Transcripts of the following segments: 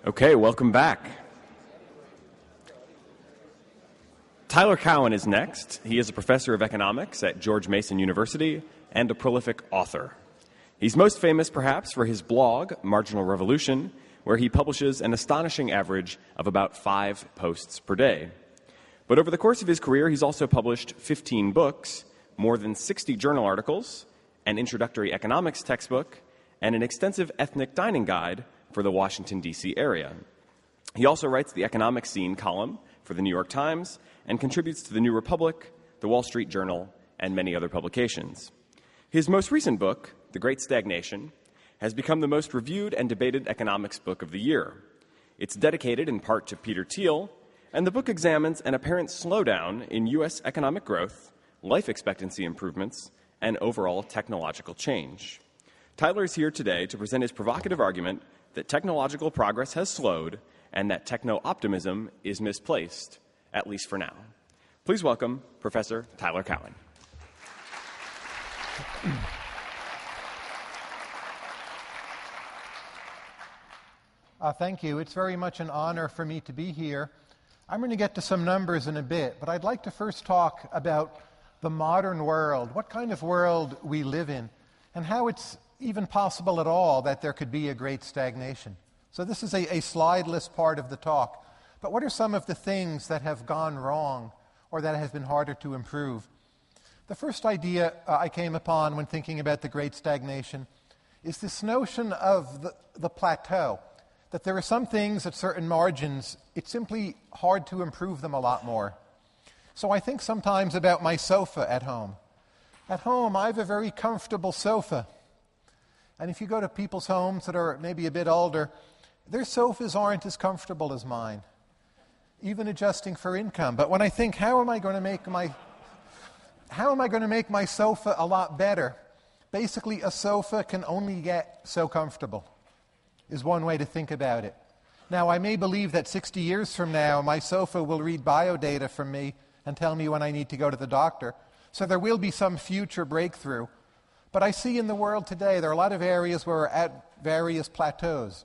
Okay, welcome back. Tyler Cowen is next. He is a professor of economics at George Mason University and a prolific author. He's most famous, perhaps, for his blog, Marginal Revolution, where he publishes an astonishing average of about 5 posts per day. But over the course of his career, he's also published 15 books, more than 60 journal articles, an introductory economics textbook, and an extensive ethnic dining guide for the Washington, D.C. area. He also writes the Economic Scene column for the New York Times and contributes to the New Republic, the Wall Street Journal, and many other publications. His most recent book, The Great Stagnation, has become the most reviewed and debated economics book of the year. It's dedicated in part to Peter Thiel, and the book examines an apparent slowdown in U.S. economic growth, life expectancy improvements, and overall technological change. Tyler is here today to present his provocative argument that technological progress has slowed and that techno-optimism is misplaced, at least for now. Please welcome Professor Tyler Cowen. Thank you. It's very much an honor for me to be here. I'm going to get to some numbers in a bit, but I'd like to first talk about the modern world, what kind of world we live in, and how it's even possible at all that there could be a great stagnation. So this is a slideless part of the talk. But what are some of the things that have gone wrong or that have been harder to improve? The first idea I came upon when thinking about the great stagnation is this notion of the plateau, that there are some things at certain margins, it's simply hard to improve them a lot more. So I think sometimes about my sofa at home. At home, I have a very comfortable sofa. And if you go to people's homes that are maybe a bit older, their sofas aren't as comfortable as mine, even adjusting for income. But when I think, how am I going to make my sofa a lot better? Basically, a sofa can only get so comfortable, is one way to think about it. Now, I may believe that 60 years from now, my sofa will read biodata from me and tell me when I need to go to the doctor. So there will be some future breakthrough. But I see in the world today, there are a lot of areas where we're at various plateaus.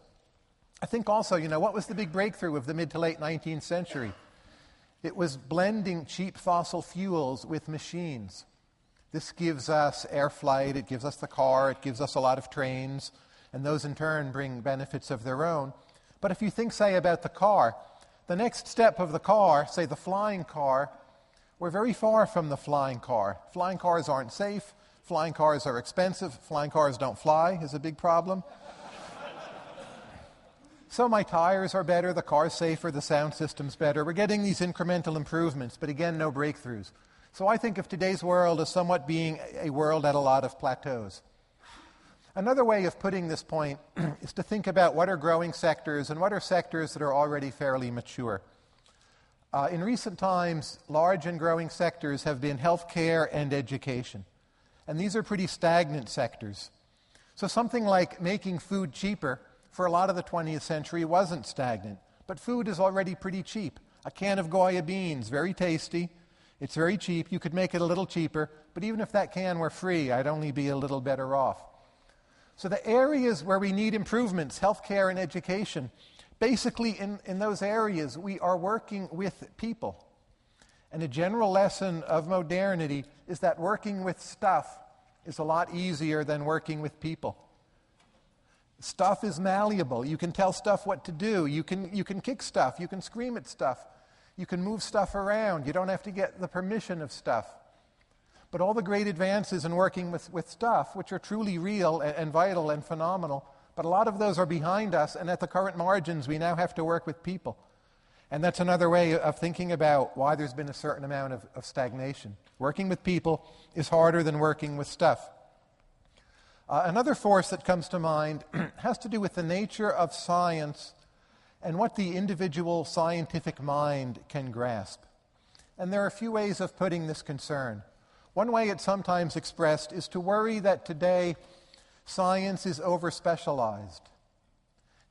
I think also, what was the big breakthrough of the mid to late 19th century? It was blending cheap fossil fuels with machines. This gives us air flight, it gives us the car, it gives us a lot of trains, and those in turn bring benefits of their own. But if you think, say, about the car, the next step of the car, say the flying car, we're very far from the flying car. Flying cars aren't safe. Flying cars are expensive. Flying cars don't fly is a big problem. So my tires are better, the car's safer, the sound system's better. We're getting these incremental improvements, but again, no breakthroughs. So I think of today's world as somewhat being a world at a lot of plateaus. Another way of putting this point is to think about what are growing sectors and what are sectors that are already fairly mature. In recent times, large and growing sectors have been healthcare and education. And these are pretty stagnant sectors. So something like making food cheaper for a lot of the 20th century wasn't stagnant. But food is already pretty cheap. A can of Goya beans, very tasty. It's very cheap. You could make it a little cheaper. But even if that can were free, I'd only be a little better off. So the areas where we need improvements, healthcare and education, basically in those areas we are working with people. And a general lesson of modernity is that working with stuff is a lot easier than working with people. Stuff is malleable. You can tell stuff what to do. You can kick stuff. You can scream at stuff. You can move stuff around. You don't have to get the permission of stuff. But all the great advances in working with stuff, which are truly real and vital and phenomenal, but a lot of those are behind us, and at the current margins, we now have to work with people. And that's another way of thinking about why there's been a certain amount of stagnation. Working with people is harder than working with stuff. Another force that comes to mind has to do with the nature of science and what the individual scientific mind can grasp. And there are a few ways of putting this concern. One way it's sometimes expressed is to worry that today science is over-specialized.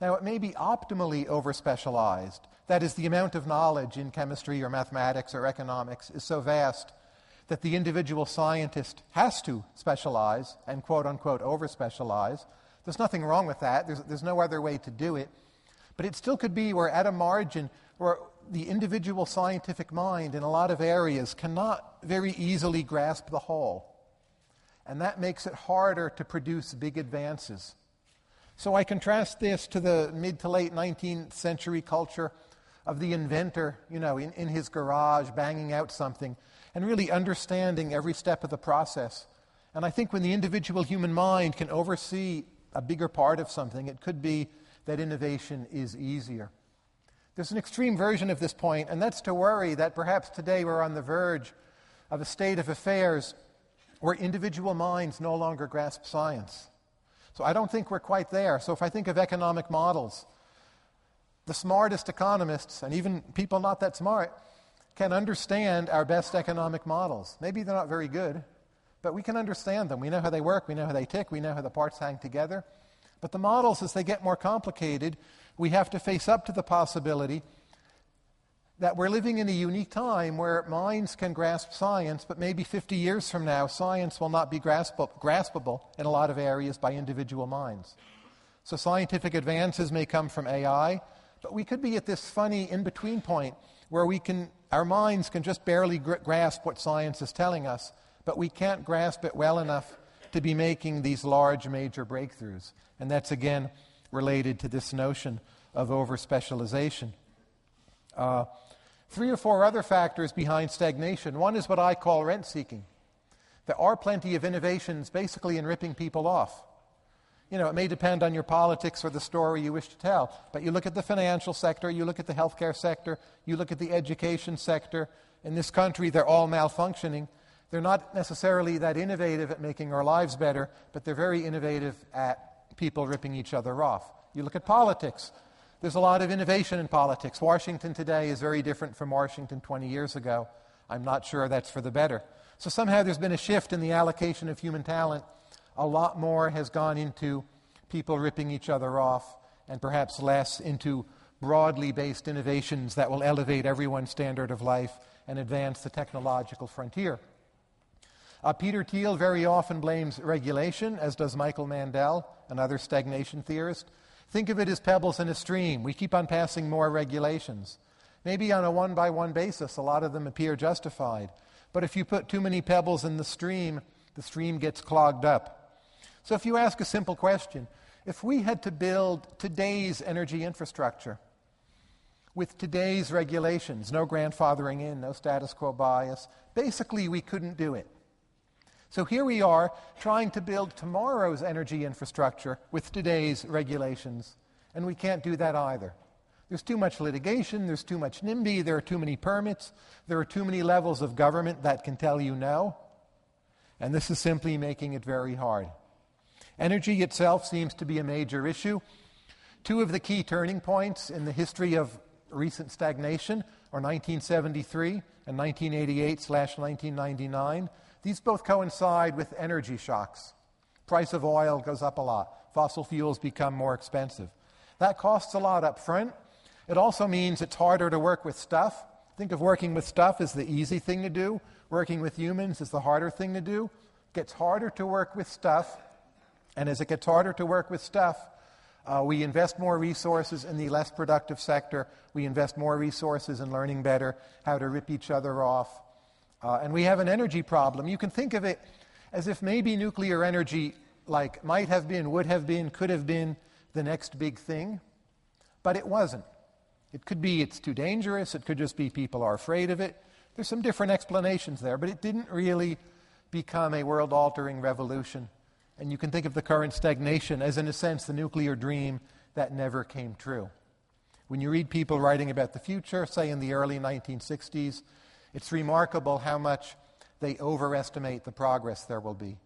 Now, it may be optimally over-specialized. That is, the amount of knowledge in chemistry or mathematics or economics is so vast that the individual scientist has to specialize and quote-unquote over-specialize. There's nothing wrong with that. There's no other way to do it. But it still could be we're at a margin where the individual scientific mind in a lot of areas cannot very easily grasp the whole. And that makes it harder to produce big advances. So I contrast this to the mid to late 19th century culture of the inventor, in his garage, banging out something, and really understanding every step of the process. And I think when the individual human mind can oversee a bigger part of something, it could be that innovation is easier. There's an extreme version of this point, and that's to worry that perhaps today we're on the verge of a state of affairs where individual minds no longer grasp science. So I don't think we're quite there. So if I think of economic models, the smartest economists, and even people not that smart, can understand our best economic models. Maybe they're not very good, but we can understand them. We know how they work, we know how they tick, we know how the parts hang together. But the models, as they get more complicated, we have to face up to the possibility that we're living in a unique time where minds can grasp science, but maybe 50 years from now, science will not be graspable in a lot of areas by individual minds. So scientific advances may come from AI, but we could be at this funny in-between point where our minds can just barely grasp what science is telling us, but we can't grasp it well enough to be making these large major breakthroughs. And that's, again, related to this notion of over-specialization. 3 or 4 other factors behind stagnation. One is what I call rent-seeking. There are plenty of innovations basically in ripping people off. It may depend on your politics or the story you wish to tell, but you look at the financial sector, you look at the healthcare sector, you look at the education sector. In this country, they're all malfunctioning. They're not necessarily that innovative at making our lives better, but they're very innovative at people ripping each other off. You look at politics. There's a lot of innovation in politics. Washington today is very different from Washington 20 years ago. I'm not sure that's for the better. So somehow there's been a shift in the allocation of human talent. A lot more has gone into people ripping each other off, and perhaps less into broadly based innovations that will elevate everyone's standard of life and advance the technological frontier. Peter Thiel very often blames regulation, as does Michael Mandel, another stagnation theorist. Think of it as pebbles in a stream. We keep on passing more regulations. Maybe on a one-by-one basis, a lot of them appear justified. But if you put too many pebbles in the stream gets clogged up. So if you ask a simple question, if we had to build today's energy infrastructure with today's regulations, no grandfathering in, no status quo bias, basically we couldn't do it. So here we are trying to build tomorrow's energy infrastructure with today's regulations, and we can't do that either. There's too much litigation, there's too much NIMBY, there are too many permits, there are too many levels of government that can tell you no, and this is simply making it very hard. Energy itself seems to be a major issue. 2 of the key turning points in the history of recent stagnation are 1973 and 1988/1999. These both coincide with energy shocks. Price of oil goes up a lot. Fossil fuels become more expensive. That costs a lot up front. It also means it's harder to work with stuff. Think of working with stuff as the easy thing to do. Working with humans is the harder thing to do. It gets harder to work with stuff. And as it gets harder to work with stuff, we invest more resources in the less productive sector. We invest more resources in learning better how to rip each other off. And we have an energy problem. You can think of it as if maybe nuclear energy, like might have been, would have been, could have been the next big thing, but it wasn't. It could be it's too dangerous. It could just be people are afraid of it. There's some different explanations there, but it didn't really become a world-altering revolution. And you can think of the current stagnation as, in a sense, the nuclear dream that never came true. When you read people writing about the future, say in the early 1960s, it's remarkable how much they overestimate the progress there will be.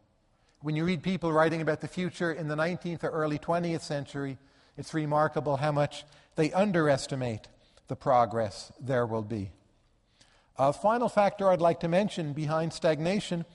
When you read people writing about the future in the 19th or early 20th century, it's remarkable how much they underestimate the progress there will be. A final factor I'd like to mention behind stagnation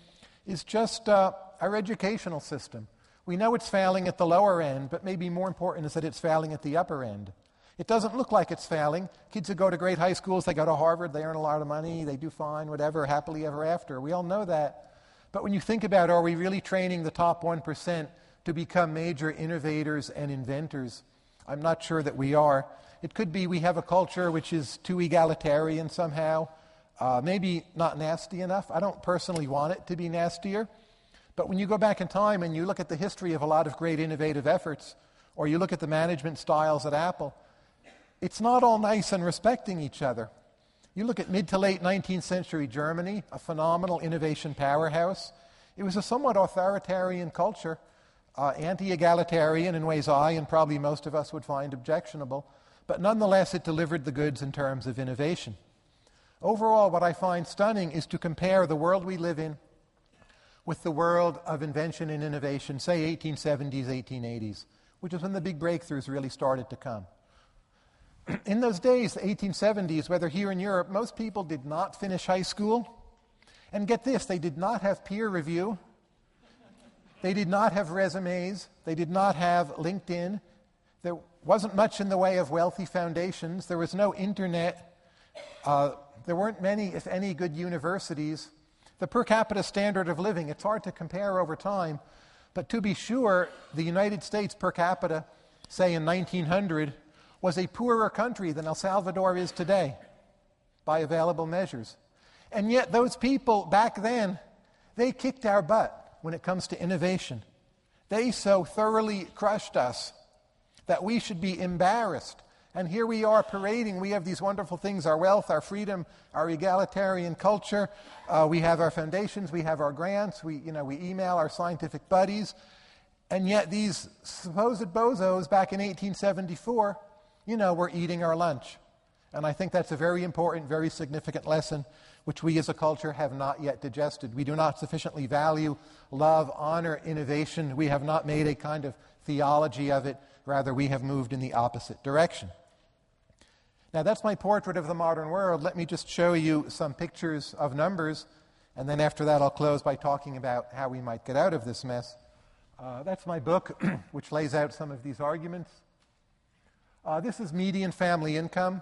is just our educational system. We know it's failing at the lower end, but maybe more important is that it's failing at the upper end. It doesn't look like it's failing. Kids who go to great high schools, they go to Harvard, they earn a lot of money, they do fine, whatever, happily ever after. We all know that. But when you think about, are we really training the top 1% to become major innovators and inventors? I'm not sure that we are. It could be we have a culture which is too egalitarian somehow, maybe not nasty enough. I don't personally want it to be nastier. But when you go back in time and you look at the history of a lot of great innovative efforts, or you look at the management styles at Apple, it's not all nice and respecting each other. You look at mid to late 19th century Germany, a phenomenal innovation powerhouse. It was a somewhat authoritarian culture, anti-egalitarian in ways I and probably most of us would find objectionable, but nonetheless it delivered the goods in terms of innovation. Overall, what I find stunning is to compare the world we live in with the world of invention and innovation, say 1870s, 1880s, which is when the big breakthroughs really started to come. In those days, the 1870s, whether here in Europe, most people did not finish high school. And get this, they did not have peer review. They did not have resumes. They did not have LinkedIn. There wasn't much in the way of wealthy foundations. There was no internet. There weren't many, if any, good universities. The per capita standard of living, it's hard to compare over time, but to be sure, the United States per capita, say in 1900, was a poorer country than El Salvador is today by available measures. And yet those people back then, they kicked our butt when it comes to innovation. They so thoroughly crushed us that we should be embarrassed. And here we are parading. We have these wonderful things, our wealth, our freedom, our egalitarian culture. We have our foundations, we have our grants, we email our scientific buddies. And yet these supposed bozos back in 1874, we're eating our lunch. And I think that's a very important, very significant lesson which we as a culture have not yet digested. We do not sufficiently value, love, honor, innovation. We have not made a kind of theology of it. Rather, we have moved in the opposite direction. Now, that's my portrait of the modern world. Let me just show you some pictures of numbers, and then after that I'll close by talking about how we might get out of this mess. That's my book, which lays out some of these arguments. This is median family income.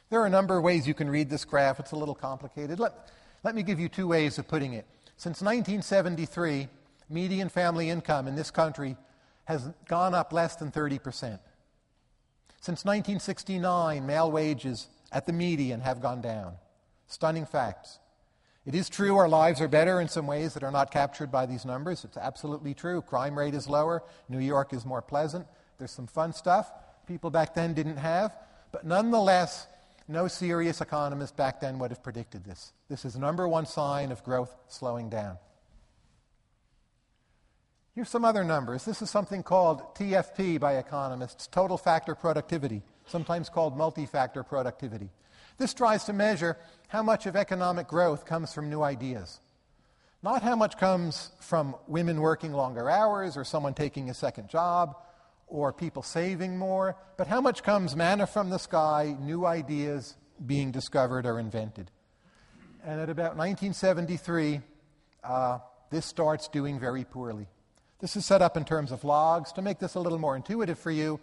There are a number of ways you can read this graph. It's a little complicated. Let me give you two ways of putting it. Since 1973, median family income in this country has gone up less than 30%. Since 1969, male wages at the median have gone down. Stunning facts. It is true our lives are better in some ways that are not captured by these numbers. It's absolutely true. Crime rate is lower. New York is more pleasant. There's some fun stuff people back then didn't have. But nonetheless, no serious economist back then would have predicted this. This is the number one sign of growth slowing down. Here's some other numbers. This is something called TFP by economists, total factor productivity, sometimes called multi-factor productivity. This tries to measure how much of economic growth comes from new ideas. Not how much comes from women working longer hours or someone taking a second job or people saving more, but how much comes manna from the sky, new ideas being discovered or invented. And at about 1973, this starts doing very poorly. This is set up in terms of logs. To make this a little more intuitive for you,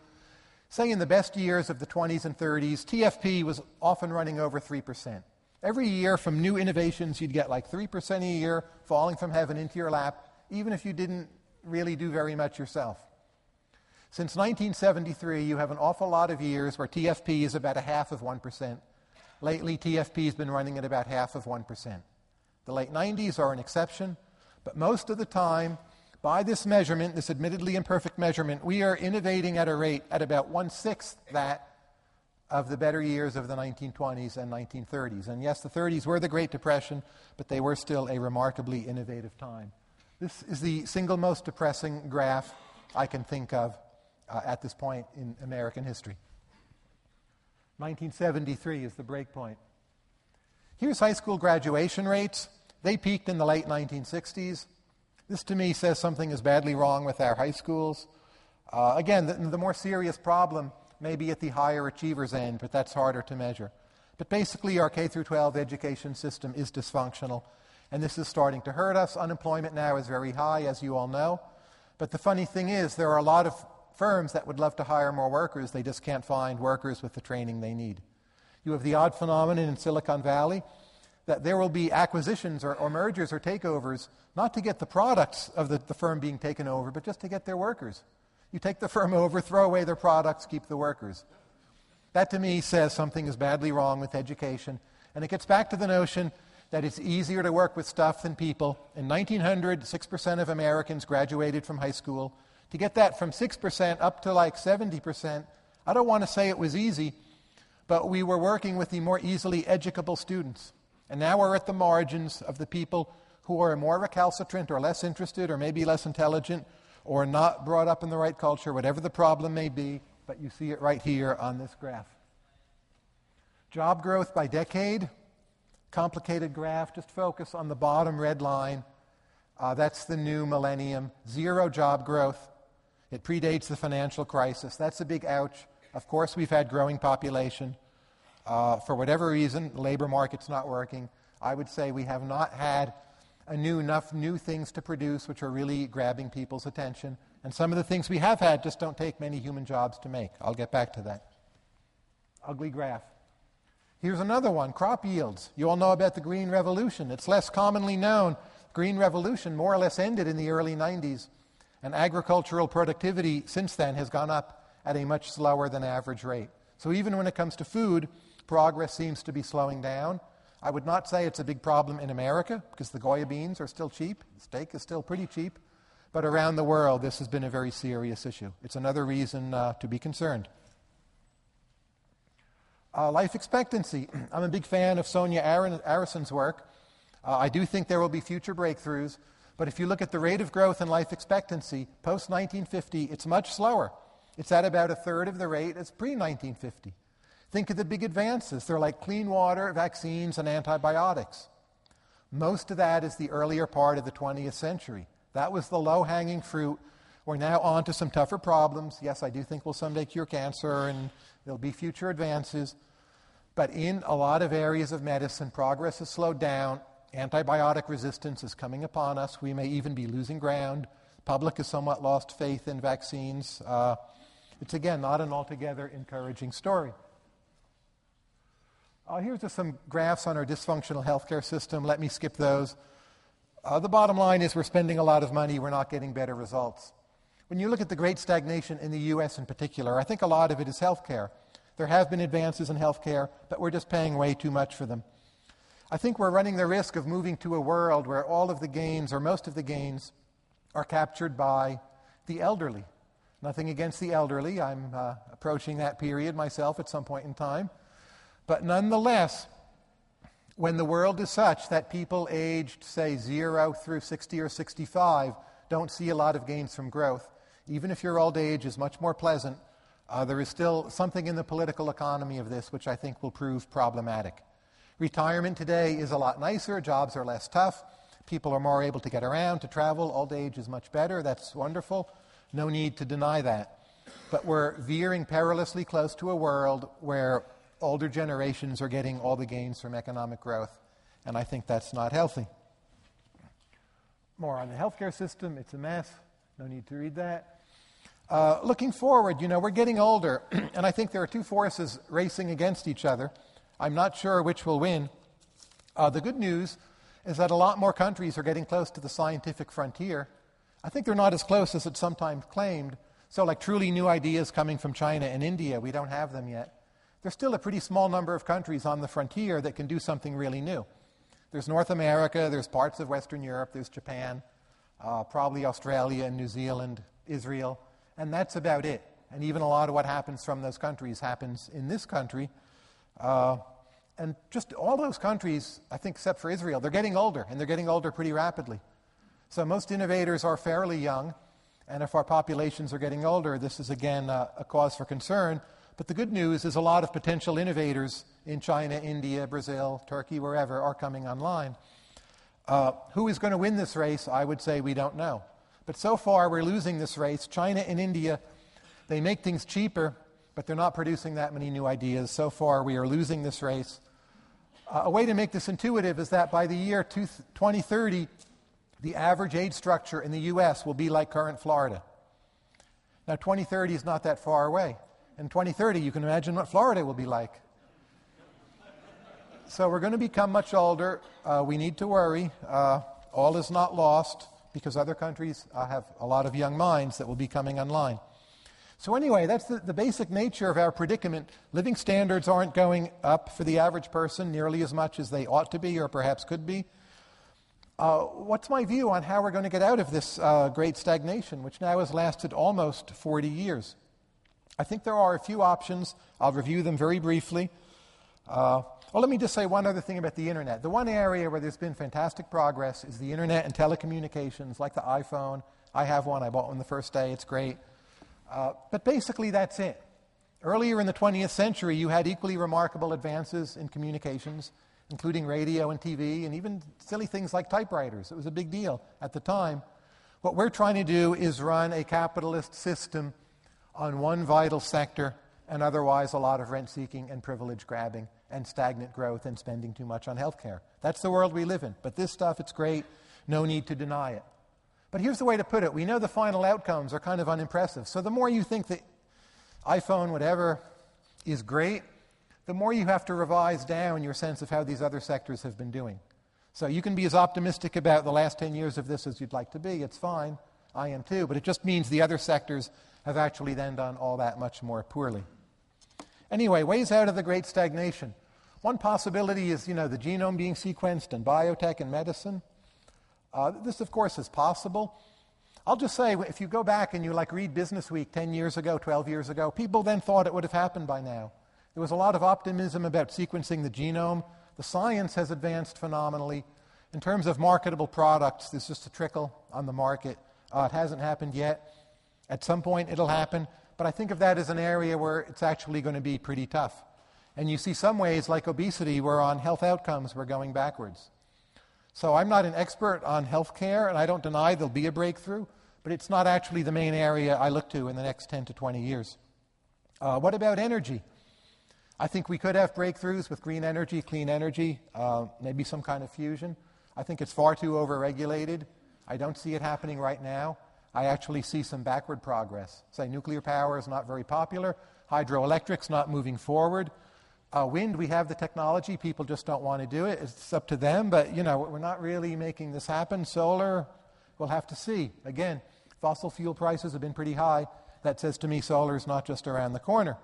say in the best years of the 20s and 30s, TFP was often running over 3%. Every year from new innovations, you'd get like 3% a year falling from heaven into your lap, even if you didn't really do very much yourself. Since 1973, you have an awful lot of years where TFP is about 0.5%. Lately, TFP has been running at about 0.5%. The late 90s are an exception, but most of the time, by this measurement, this admittedly imperfect measurement, we are innovating at a rate at about 1/6 that of the better years of the 1920s and 1930s. And yes, the 30s were the Great Depression, but they were still a remarkably innovative time. This is the single most depressing graph I can think of at this point in American history. 1973 is the break point. Here's high school graduation rates. They peaked in the late 1960s. This, to me, says something is badly wrong with our high schools. Again, the more serious problem may be at the higher achievers end, but that's harder to measure. But basically, our K-12 education system is dysfunctional, and this is starting to hurt us. Unemployment now is very high, as you all know. But the funny thing is, there are a lot of firms that would love to hire more workers. They just can't find workers with the training they need. You have the odd phenomenon in Silicon Valley that there will be acquisitions or mergers or takeovers, not to get the products of the firm being taken over, but just to get their workers. You take the firm over, throw away their products, keep the workers. That to me says something is badly wrong with education. And it gets back to the notion that it's easier to work with stuff than people. In 1900, 6% of Americans graduated from high school. To get that from 6% up to like 70%, I don't want to say it was easy, but we were working with the more easily educable students. And now we're at the margins of the people who are more recalcitrant or less interested or maybe less intelligent or not brought up in the right culture, whatever the problem may be, but you see it right here on this graph. Job growth by decade, complicated graph, just focus on the bottom red line. That's the new millennium. Zero job growth. It predates the financial crisis. That's a big ouch. Of course, we've had growing population. For whatever reason, the labor market's not working. I would say we have not had enough new things to produce which are really grabbing people's attention. And some of the things we have had just don't take many human jobs to make. I'll get back to that. Ugly graph. Here's another one, crop yields. You all know about the Green Revolution. It's less commonly known. Green Revolution more or less ended in the early 90s. And agricultural productivity since then has gone up at a much slower than average rate. So even when it comes to food, progress seems to be slowing down. I would not say it's a big problem in America because the Goya beans are still cheap. Steak is still pretty cheap. But around the world, this has been a very serious issue. It's another reason to be concerned. Life expectancy. I'm a big fan of Sonia Arison's work. I do think there will be future breakthroughs. But if you look at the rate of growth in life expectancy, post-1950, it's much slower. It's at about a third of the rate as pre-1950. Think of the big advances. They're like clean water, vaccines, and antibiotics. Most of that is the earlier part of the 20th century. That was the low-hanging fruit. We're now on to some tougher problems. Yes, I do think we'll someday cure cancer, and there'll be future advances. But in a lot of areas of medicine, progress has slowed down. Antibiotic resistance is coming upon us. We may even be losing ground. The public has somewhat lost faith in vaccines. It's, again, not an altogether encouraging story. Here's just some graphs on our dysfunctional healthcare system. Let me skip those. The bottom line is we're spending a lot of money. We're not getting better results. When you look at the great stagnation in the U.S. in particular, I think a lot of it is healthcare. There have been advances in healthcare, but we're just paying way too much for them. I think we're running the risk of moving to a world where all of the gains, or most of the gains, are captured by the elderly. Nothing against the elderly. I'm approaching that period myself at some point in time. But nonetheless, when the world is such that people aged, say, 0 through 60 or 65 don't see a lot of gains from growth, even if your old age is much more pleasant, there is still something in the political economy of this which I think will prove problematic. Retirement today is a lot nicer. Jobs are less tough. People are more able to get around, to travel. Old age is much better. That's wonderful. No need to deny that. But we're veering perilously close to a world where older generations are getting all the gains from economic growth, and I think that's not healthy. More on the healthcare system. It's a mess. No need to read that. Looking forward, we're getting older, and I think there are two forces racing against each other. I'm not sure which will win. The good news is that a lot more countries are getting close to the scientific frontier. I think they're not as close as it's sometimes claimed. So like truly new ideas coming from China and India, we don't have them yet. There's still a pretty small number of countries on the frontier that can do something really new. There's North America, there's parts of Western Europe, there's Japan, probably Australia and New Zealand, Israel, and that's about it. And even a lot of what happens from those countries happens in this country. And just all those countries, I think except for Israel, they're getting older, and they're getting older pretty rapidly. So most innovators are fairly young, and if our populations are getting older, this is again a cause for concern. But the good news is a lot of potential innovators in China, India, Brazil, Turkey, wherever, are coming online. Who is going to win this race? I would say we don't know. But so far, we're losing this race. China and India, they make things cheaper, but they're not producing that many new ideas. So far, we are losing this race. A way to make this intuitive is that by the year 2030, the average age structure in the U.S. will be like current Florida. Now, 2030 is not that far away. In 2030, you can imagine what Florida will be like. So we're going to become much older. We need to worry. All is not lost because other countries have a lot of young minds that will be coming online. So anyway, that's the basic nature of our predicament. Living standards aren't going up for the average person nearly as much as they ought to be or perhaps could be. What's my view on how we're going to get out of this great stagnation, which now has lasted almost 40 years? I think there are a few options. I'll review them very briefly. Let me just say one other thing about the Internet. The one area where there's been fantastic progress is the Internet and telecommunications, like the iPhone. I have one. I bought one the first day. It's great. But basically, that's it. Earlier in the 20th century, you had equally remarkable advances in communications, including radio and TV, and even silly things like typewriters. It was a big deal at the time. What we're trying to do is run a capitalist system on one vital sector, and otherwise a lot of rent-seeking and privilege-grabbing and stagnant growth and spending too much on healthcare. That's the world we live in. But this stuff, it's great. No need to deny it. But here's the way to put it. We know the final outcomes are kind of unimpressive. So the more you think that iPhone, whatever, is great, the more you have to revise down your sense of how these other sectors have been doing. So you can be as optimistic about the last 10 years of this as you'd like to be. It's fine. I am too. But it just means the other sectors have actually then done all that much more poorly. Anyway, ways out of the great stagnation. One possibility is, the genome being sequenced in biotech and medicine. This, of course, is possible. I'll just say, if you go back and you read Business Week 10 years ago, 12 years ago, people then thought it would have happened by now. There was a lot of optimism about sequencing the genome. The science has advanced phenomenally. In terms of marketable products, there's just a trickle on the market. It hasn't happened yet. At some point, it'll happen. But I think of that as an area where it's actually going to be pretty tough. And you see some ways, like obesity, where on health outcomes we're going backwards. So I'm not an expert on healthcare, and I don't deny there'll be a breakthrough, but it's not actually the main area I look to in the next 10 to 20 years. What about energy? I think we could have breakthroughs with green energy, clean energy, maybe some kind of fusion. I think it's far too overregulated. I don't see it happening right now. I actually see some backward progress. Say nuclear power is not very popular. Hydroelectric's not moving forward. Wind, we have the technology. People just don't want to do it. It's up to them, but, we're not really making this happen. Solar, we'll have to see. Again, fossil fuel prices have been pretty high. That says to me solar is not just around the corner.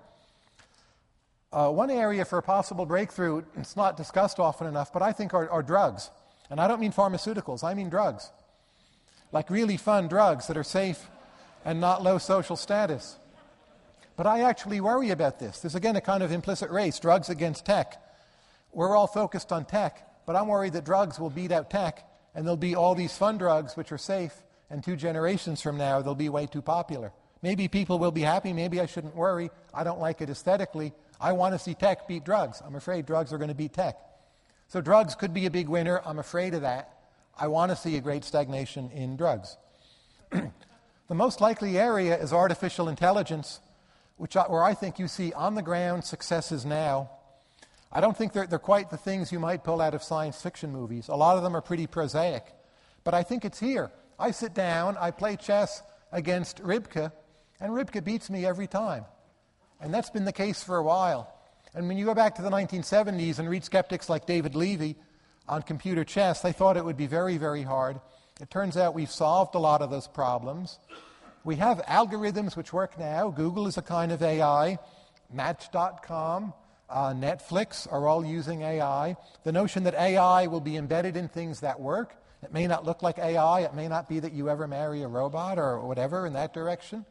One area for a possible breakthrough, it's not discussed often enough, but I think are drugs. And I don't mean pharmaceuticals. I mean drugs. Like really fun drugs that are safe and not low social status. But I actually worry about this. There's, again, a kind of implicit race, drugs against tech. We're all focused on tech, but I'm worried that drugs will beat out tech, and there'll be all these fun drugs which are safe, and 2 generations from now, they'll be way too popular. Maybe people will be happy. Maybe I shouldn't worry. I don't like it aesthetically. I want to see tech beat drugs. I'm afraid drugs are going to beat tech. So drugs could be a big winner. I'm afraid of that. I want to see a great stagnation in drugs. The most likely area is artificial intelligence, where I think you see on-the-ground successes now. I don't think they're quite the things you might pull out of science fiction movies. A lot of them are pretty prosaic. But I think it's here. I sit down, I play chess against Ribke, and Ribke beats me every time. And that's been the case for a while. And when you go back to the 1970s and read skeptics like David Levy on computer chess, they thought it would be very, very hard. It turns out we've solved a lot of those problems. We have algorithms which work now. Google is a kind of AI. Match.com, Netflix are all using AI. The notion that AI will be embedded in things that work. It may not look like AI. It may not be that you ever marry a robot or whatever in that direction.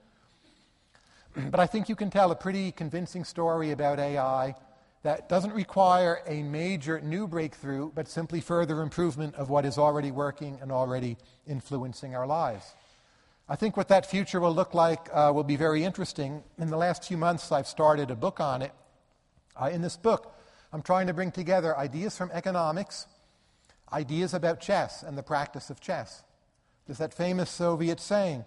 But I think you can tell a pretty convincing story about AI that doesn't require a major new breakthrough, but simply further improvement of what is already working and already influencing our lives. I think what that future will look like will be very interesting. In the last few months, I've started a book on it. In this book, I'm trying to bring together ideas from economics, ideas about chess and the practice of chess. There's that famous Soviet saying,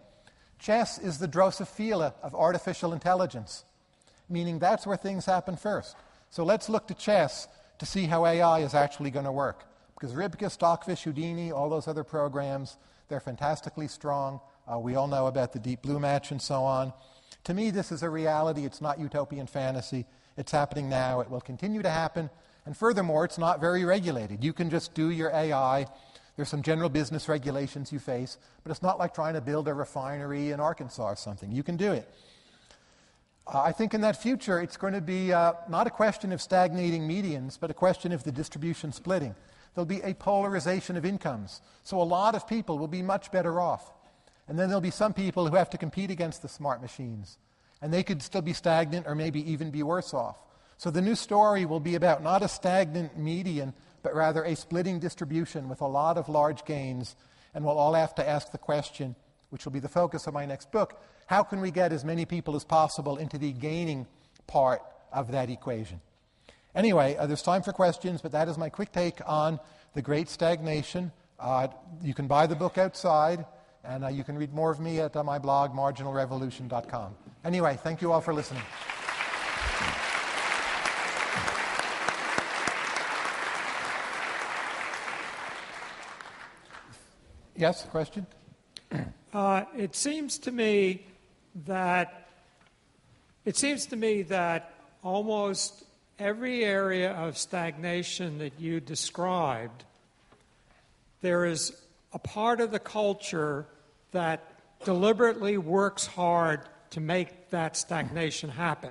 chess is the Drosophila of artificial intelligence, meaning that's where things happen first. So let's look to chess to see how AI is actually going to work. Because Ribke, Stockfish, Houdini, all those other programs, they're fantastically strong. We all know about the Deep Blue match and so on. To me, this is a reality. It's not utopian fantasy. It's happening now. It will continue to happen. And furthermore, it's not very regulated. You can just do your AI. There's some general business regulations you face, but it's not like trying to build a refinery in Arkansas or something. You can do it. I think in that future it's going to be not a question of stagnating medians, but a question of the distribution splitting. There'll be a polarization of incomes. So a lot of people will be much better off. And then there'll be some people who have to compete against the smart machines. And they could still be stagnant or maybe even be worse off. So the new story will be about not a stagnant median, but rather a splitting distribution with a lot of large gains. And we'll all have to ask the question, which will be the focus of my next book, how can we get as many people as possible into the gaining part of that equation? Anyway, there's time for questions, but that is my quick take on the Great Stagnation. You can buy the book outside, and you can read more of me at my blog, marginalrevolution.com. Anyway, thank you all for listening. Yes, question? It seems to me that almost every area of stagnation that you described, there is a part of the culture that deliberately works hard to make that stagnation happen.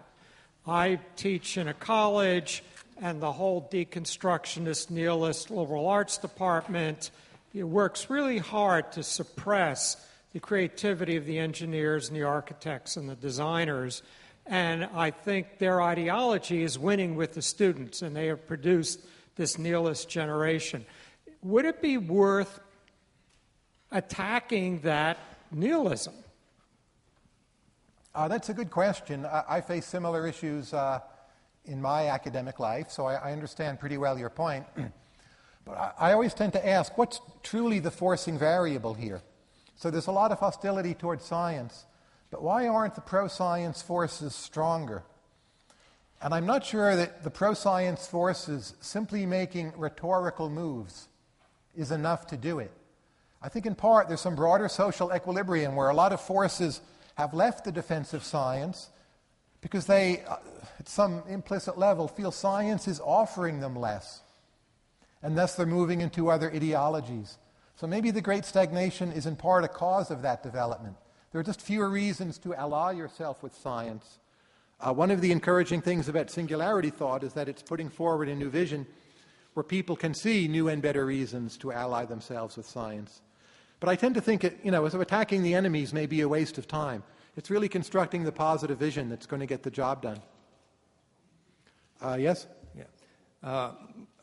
I teach in a college, and the whole deconstructionist, nihilist liberal arts department works really hard to suppress the creativity of the engineers and the architects and the designers. And I think their ideology is winning with the students, and they have produced this nihilist generation. Would it be worth attacking that nihilism? That's a good question. I face similar issues in my academic life, so I understand pretty well your point. But I always tend to ask, what's truly the forcing variable here? So there's a lot of hostility towards science, but why aren't the pro-science forces stronger? And I'm not sure that the pro-science forces simply making rhetorical moves is enough to do it. I think in part there's some broader social equilibrium where a lot of forces have left the defense of science because they, at some implicit level, feel science is offering them less. And thus they're moving into other ideologies. So maybe the Great Stagnation is in part a cause of that development. There are just fewer reasons to ally yourself with science. One of the encouraging things about singularity thought is that it's putting forward a new vision where people can see new and better reasons to ally themselves with science. But I tend to think, as of attacking the enemies may be a waste of time. It's really constructing the positive vision that's going to get the job done. Yes? Yeah.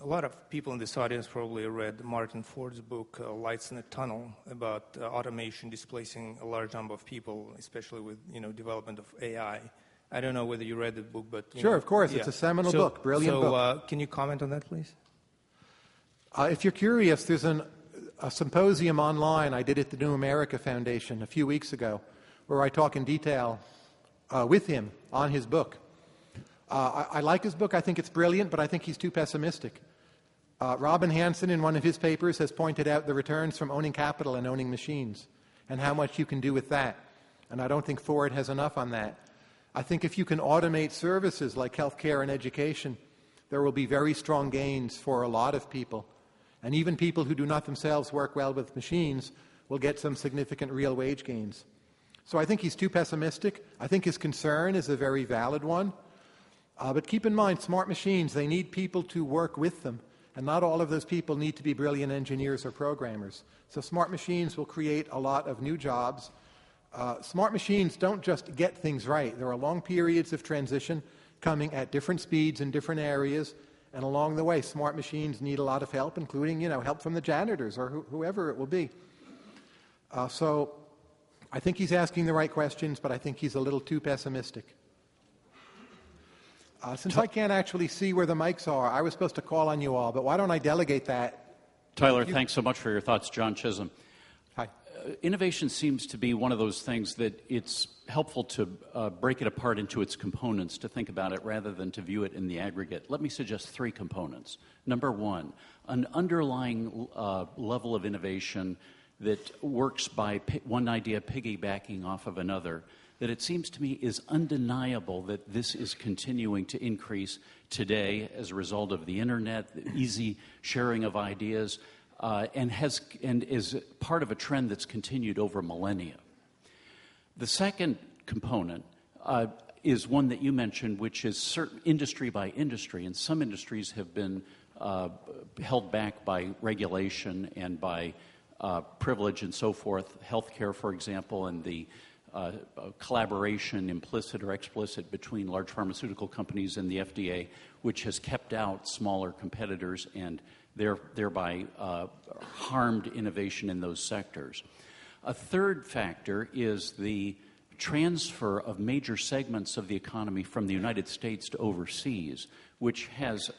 A lot of people in this audience probably read Martin Ford's book, Lights in a Tunnel, about automation displacing a large number of people, especially with development of AI. I don't know whether you read the book, but... Sure, of course. Yeah. It's a seminal book, brilliant book. So can you comment on that, please? If you're curious, there's a symposium online I did at the New America Foundation a few weeks ago where I talk in detail with him on his book. I like his book. I think it's brilliant, but I think he's too pessimistic. Robin Hanson, in one of his papers, has pointed out the returns from owning capital and owning machines and how much you can do with that. And I don't think Ford has enough on that. I think if you can automate services like healthcare and education, there will be very strong gains for a lot of people. And even people who do not themselves work well with machines will get some significant real wage gains. So I think he's too pessimistic. I think his concern is a very valid one. But keep in mind, smart machines, they need people to work with them. And not all of those people need to be brilliant engineers or programmers. So smart machines will create a lot of new jobs. Smart machines don't just get things right. There are long periods of transition coming at different speeds in different areas. And along the way, smart machines need a lot of help, including, help from the janitors or whoever it will be. So I think he's asking the right questions, but I think he's a little too pessimistic. Since I can't actually see where the mics are, I was supposed to call on you all, but why don't I delegate that? Tyler, thanks so much for your thoughts. John Chisholm. Hi. Innovation seems to be one of those things that it's helpful to break it apart into its components, to think about it rather than to view it in the aggregate. Let me suggest 3 components. Number 1, an underlying level of innovation that works by one idea piggybacking off of another, that it seems to me is undeniable that this is continuing to increase today as a result of the internet, the easy sharing of ideas, and is part of a trend that's continued over millennia. The second component is one that you mentioned, which is certain industry by industry, and some industries have been held back by regulation and by privilege and so forth. Healthcare, for example, and the collaboration, implicit or explicit, between large pharmaceutical companies and the FDA, which has kept out smaller competitors and thereby harmed innovation in those sectors. A third factor is the transfer of major segments of the economy from the United States to overseas, which has,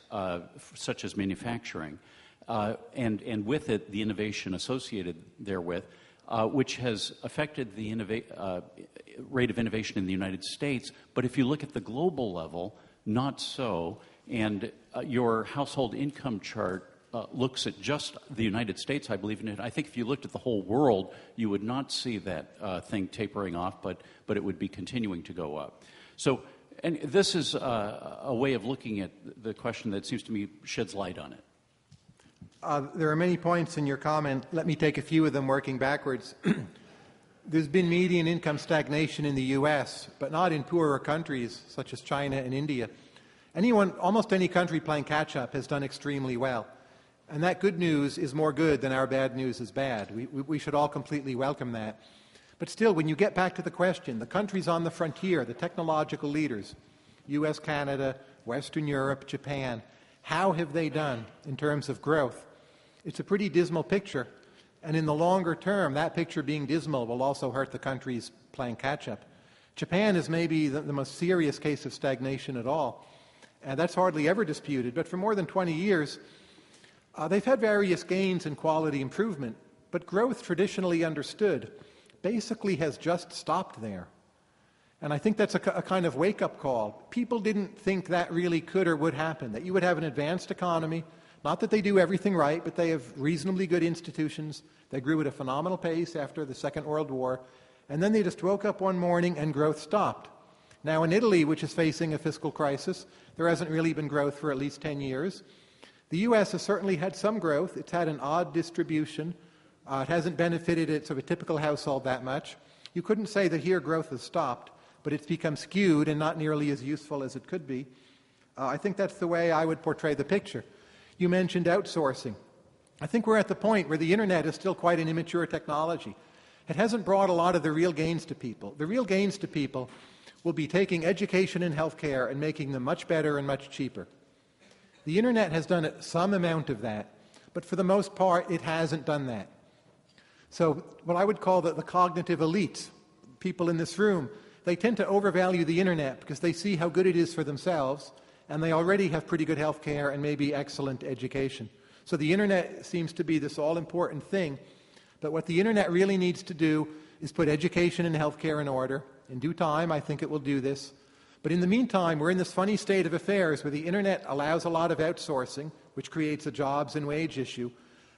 such as manufacturing, and with it the innovation associated therewith, which has affected the rate of innovation in the United States. But if you look at the global level, not so. And your household income chart looks at just the United States, I believe in it. I think if you looked at the whole world, you would not see that thing tapering off, but it would be continuing to go up. So, and this is a way of looking at the question that seems to me sheds light on it. There are many points in your comment. Let me take a few of them working backwards. There's been median income stagnation in the U.S., but not in poorer countries such as China and India. Almost any country playing catch-up has done extremely well. And that good news is more good than our bad news is bad. We should all completely welcome that. But still, when you get back to the question, the countries on the frontier, the technological leaders, U.S., Canada, Western Europe, Japan, how have they done in terms of growth? It's a pretty dismal picture. And in the longer term, that picture being dismal will also hurt the countries playing catch-up. Japan is maybe the most serious case of stagnation at all. And that's hardly ever disputed. But for more than 20 years, they've had various gains in quality improvement, but growth traditionally understood basically has just stopped there. And I think that's a kind of wake-up call. People didn't think that really could or would happen, that you would have an advanced economy, not that they do everything right, but they have reasonably good institutions. They grew at a phenomenal pace after the Second World War, and then they just woke up one morning and growth stopped. Now in Italy, which is facing a fiscal crisis, there hasn't really been growth for at least 10 years. The U.S. has certainly had some growth. It's had an odd distribution. It hasn't benefited its sort of a typical household that much. You couldn't say that here growth has stopped, but it's become skewed and not nearly as useful as it could be. I think that's the way I would portray the picture. You mentioned outsourcing. I think we're at the point where the internet is still quite an immature technology. It hasn't brought a lot of the real gains to people. The real gains to people will be taking education and healthcare and making them much better and much cheaper. The internet has done some amount of that, but for the most part, it hasn't done that. So what I would call the cognitive elite, people in this room, they tend to overvalue the internet because they see how good it is for themselves, and they already have pretty good health care and maybe excellent education. So the internet seems to be this all-important thing, but what the internet really needs to do is put education and health care in order. In due time, I think it will do this. But in the meantime, we're in this funny state of affairs where the internet allows a lot of outsourcing, which creates a jobs and wage issue,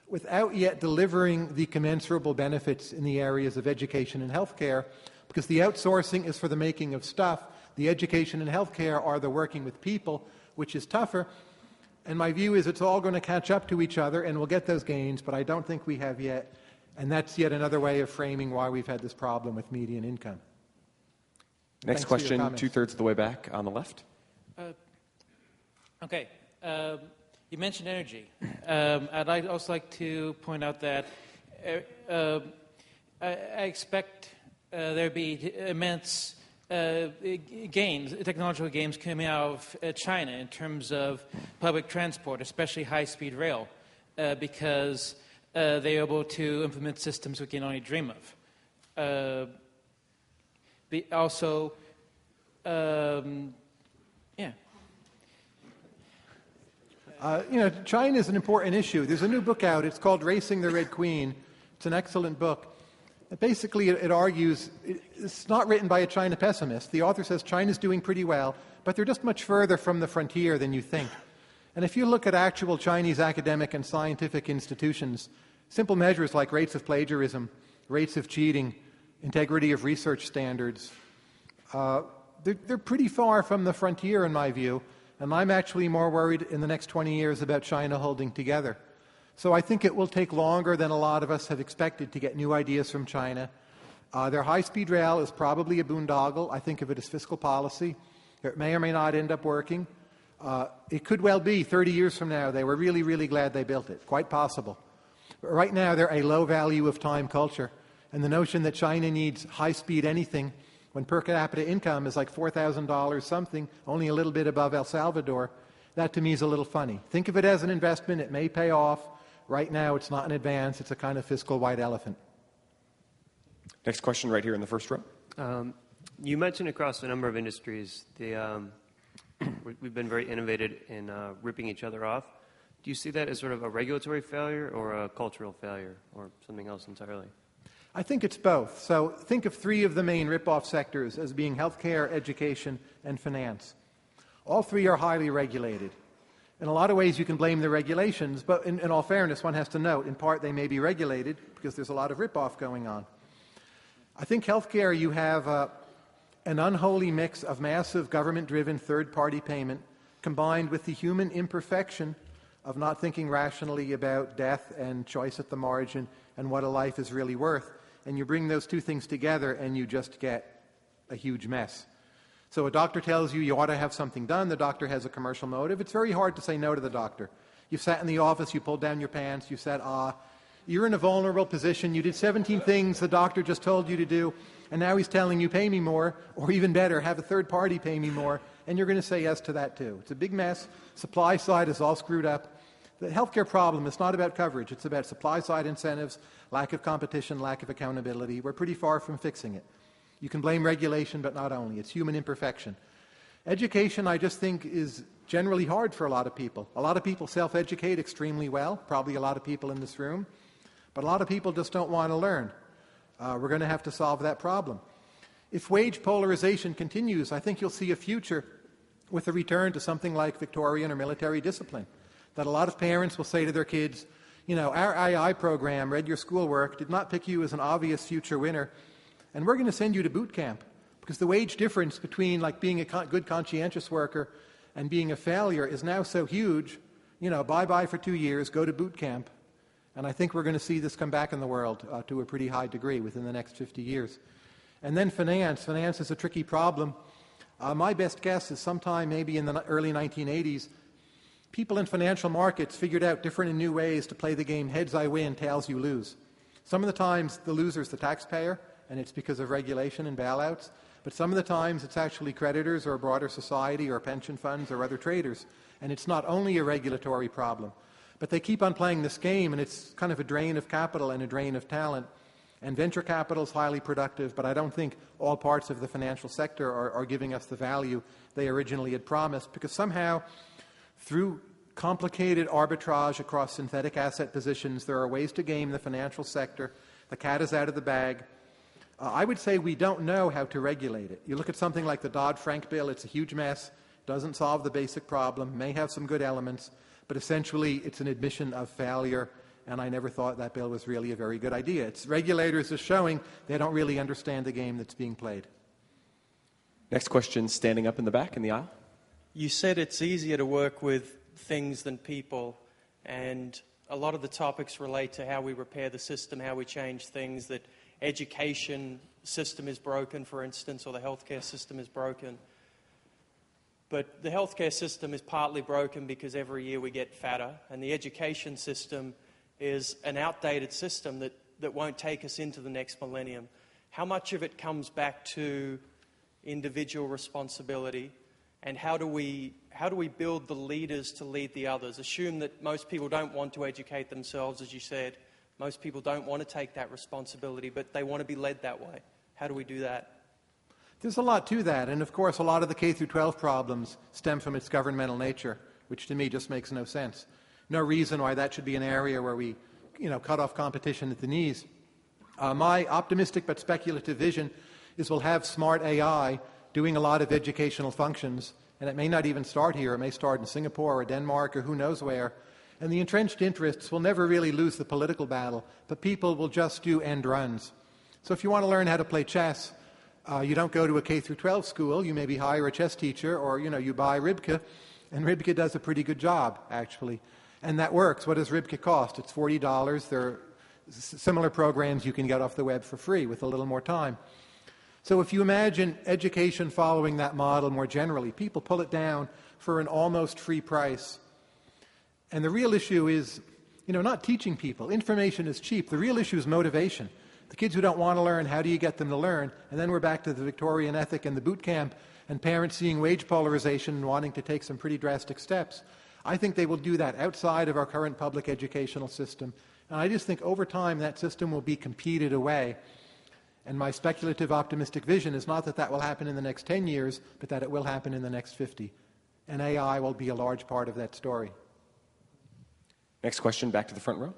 without yet delivering the commensurable benefits in the areas of education and healthcare, because the outsourcing is for the making of stuff. The education and healthcare are the working with people, which is tougher. And my view is it's all going to catch up to each other, and we'll get those gains, but I don't think we have yet. And that's yet another way of framing why we've had this problem with median income. Next question, 2/3 of the way back on the left. Okay. You mentioned energy. I'd also like to point out that I expect there to be immense gains, technological gains coming out of China in terms of public transport, especially high-speed rail, because they're able to implement systems we can only dream of. Also, China is an important issue. There's a new book out. It's called Racing the Red Queen. It's an excellent book. Basically, it argues, it's not written by a China pessimist. The author says China's doing pretty well, but they're just much further from the frontier than you think. And if you look at actual Chinese academic and scientific institutions, simple measures like rates of plagiarism, rates of cheating, integrity of research standards, they're pretty far from the frontier in my view, and I'm actually more worried in the next 20 years about China holding together. So I think it will take longer than a lot of us have expected to get new ideas from China. Their high-speed rail is probably a boondoggle. I think of it as fiscal policy. It may or may not end up working. It could well be 30 years from now they were really, really glad they built it. Quite possible. But right now they're a low value of time culture. And the notion that China needs high-speed anything when per capita income is like $4,000 something, only a little bit above El Salvador, that to me is a little funny. Think of it as an investment. It may pay off. Right now it's not an advance. It's a kind of fiscal white elephant. Next question right here in the first row. You mentioned across a number of industries, we've been very innovative in ripping each other off. Do you see that as sort of a regulatory failure or a cultural failure or something else entirely? I think it's both. So think of three of the main rip-off sectors as being healthcare, education, and finance. All three are highly regulated. In a lot of ways you can blame the regulations, but in all fairness, one has to note, in part they may be regulated because there's a lot of rip-off going on. I think healthcare, you have an unholy mix of massive government-driven third-party payment combined with the human imperfection of not thinking rationally about death and choice at the margin and what a life is really worth. And you bring those two things together and you just get a huge mess. So a doctor tells you you ought to have something done. The doctor has a commercial motive. It's very hard to say no to the doctor. You sat in the office, you pulled down your pants, you said, you're in a vulnerable position. You did 17 things the doctor just told you to do, and now he's telling you pay me more, or even better, have a third party pay me more, and you're going to say yes to that too. It's a big mess. Supply side is all screwed up. The healthcare problem is not about coverage. It's about supply side incentives, lack of competition, lack of accountability. We're pretty far from fixing it. You can blame regulation, but not only. It's human imperfection. Education, I just think, is generally hard for a lot of people. A lot of people self-educate extremely well, probably a lot of people in this room. But a lot of people just don't want to learn. We're going to have to solve that problem. If wage polarization continues, I think you'll see a future with a return to something like Victorian or military discipline. That a lot of parents will say to their kids, our II program, read your schoolwork, did not pick you as an obvious future winner, and we're going to send you to boot camp. Because the wage difference between being a good conscientious worker and being a failure is now so huge, bye-bye for 2 years, go to boot camp. And I think we're going to see this come back in the world to a pretty high degree within the next 50 years. And then finance. Finance is a tricky problem. My best guess is sometime maybe in the early 1980s, people in financial markets figured out different and new ways to play the game heads I win, tails you lose. Some of the times the loser is the taxpayer, and it's because of regulation and bailouts. But some of the times it's actually creditors or a broader society or pension funds or other traders. And it's not only a regulatory problem. But they keep on playing this game, and it's kind of a drain of capital and a drain of talent. And venture capital is highly productive, but I don't think all parts of the financial sector are giving us the value they originally had promised, because somehow, through complicated arbitrage across synthetic asset positions, there are ways to game the financial sector. The cat is out of the bag. I would say we don't know how to regulate it. You look at something like the Dodd-Frank bill, it's a huge mess, doesn't solve the basic problem, may have some good elements, but essentially it's an admission of failure, and I never thought that bill was really a very good idea. Its regulators are showing they don't really understand the game that's being played. Next question, standing up in the back in the aisle. You said it's easier to work with things than people, and a lot of the topics relate to how we repair the system, how we change things, that education system is broken, for instance, or the healthcare system is broken. But the healthcare system is partly broken because every year we get fatter, and the education system is an outdated system that won't take us into the next millennium. How much of it comes back to individual responsibility, and how do we build the leaders to lead the others? Assume that most people don't want to educate themselves, as you said. Most people don't want to take that responsibility, but they want to be led that way. How do we do that? There's a lot to that, and of course a lot of the K-12 problems stem from its governmental nature, which to me just makes no sense. No reason why that should be an area where we, cut off competition at the knees. My optimistic but speculative vision is we'll have smart AI doing a lot of educational functions, and it may not even start here. It may start in Singapore or Denmark or who knows where. And the entrenched interests will never really lose the political battle, but people will just do end runs. So if you want to learn how to play chess, you don't go to a K-12 school. You maybe hire a chess teacher, or you buy Ribke, and Ribke does a pretty good job, actually. And that works. What does Ribke cost? It's $40. There are similar programs you can get off the web for free with a little more time. So if you imagine education following that model more generally, people pull it down for an almost free price. And the real issue is, not teaching people. Information is cheap. The real issue is motivation. The kids who don't want to learn, how do you get them to learn? And then we're back to the Victorian ethic and the boot camp and parents seeing wage polarization and wanting to take some pretty drastic steps. I think they will do that outside of our current public educational system. And I just think over time that system will be competed away. And my speculative optimistic vision is not that that will happen in the next 10 years, but that it will happen in the next 50. And AI will be a large part of that story. Next question, back to the front row.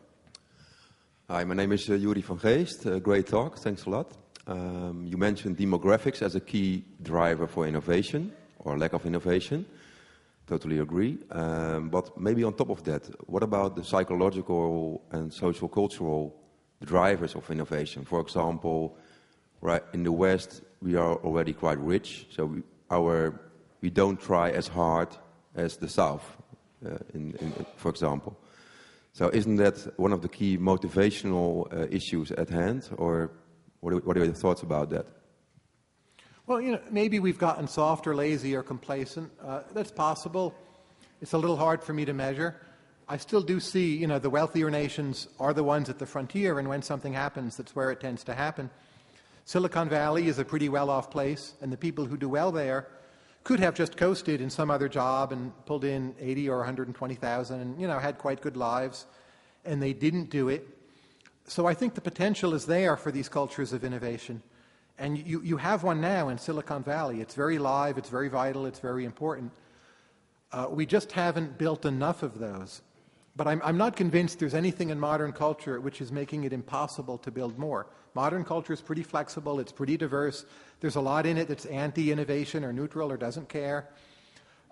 Hi, my name is Yuri van Geest. Great talk, thanks a lot. You mentioned demographics as a key driver for innovation, or lack of innovation. Totally agree. But maybe on top of that, what about the psychological and social cultural drivers of innovation? For example, right in the West, we are already quite rich, so we don't try as hard as the South, for example. So isn't that one of the key motivational issues at hand, or what are your thoughts about that? Well, maybe we've gotten soft or lazy or complacent. That's possible. It's a little hard for me to measure. I still do see, the wealthier nations are the ones at the frontier, and when something happens, that's where it tends to happen. Silicon Valley is a pretty well-off place, and the people who do well there could have just coasted in some other job and pulled in 80 or 120,000 and, had quite good lives, and they didn't do it. So I think the potential is there for these cultures of innovation. And you have one now in Silicon Valley. It's very live, it's very vital, it's very important. We just haven't built enough of those. But I'm not convinced there's anything in modern culture which is making it impossible to build more. Modern culture is pretty flexible, it's pretty diverse. There's a lot in it that's anti-innovation or neutral or doesn't care.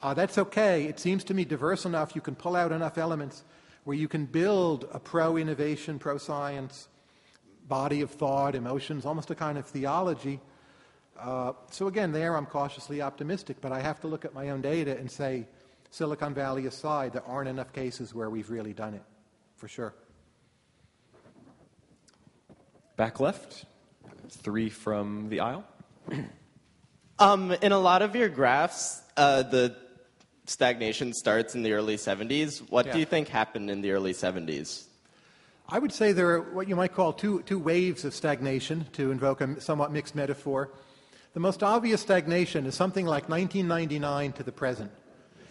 That's okay. It seems to me diverse enough, you can pull out enough elements where you can build a pro-innovation, pro-science body of thought, emotions, almost a kind of theology. So again, there I'm cautiously optimistic, but I have to look at my own data and say, Silicon Valley aside, there aren't enough cases where we've really done it, for sure. Back left, 3 from the aisle. In a lot of your graphs, the stagnation starts in the early 70s. What do you think happened in the early 70s? I would say there are what you might call two waves of stagnation, to invoke a somewhat mixed metaphor. The most obvious stagnation is something like 1999 to the present.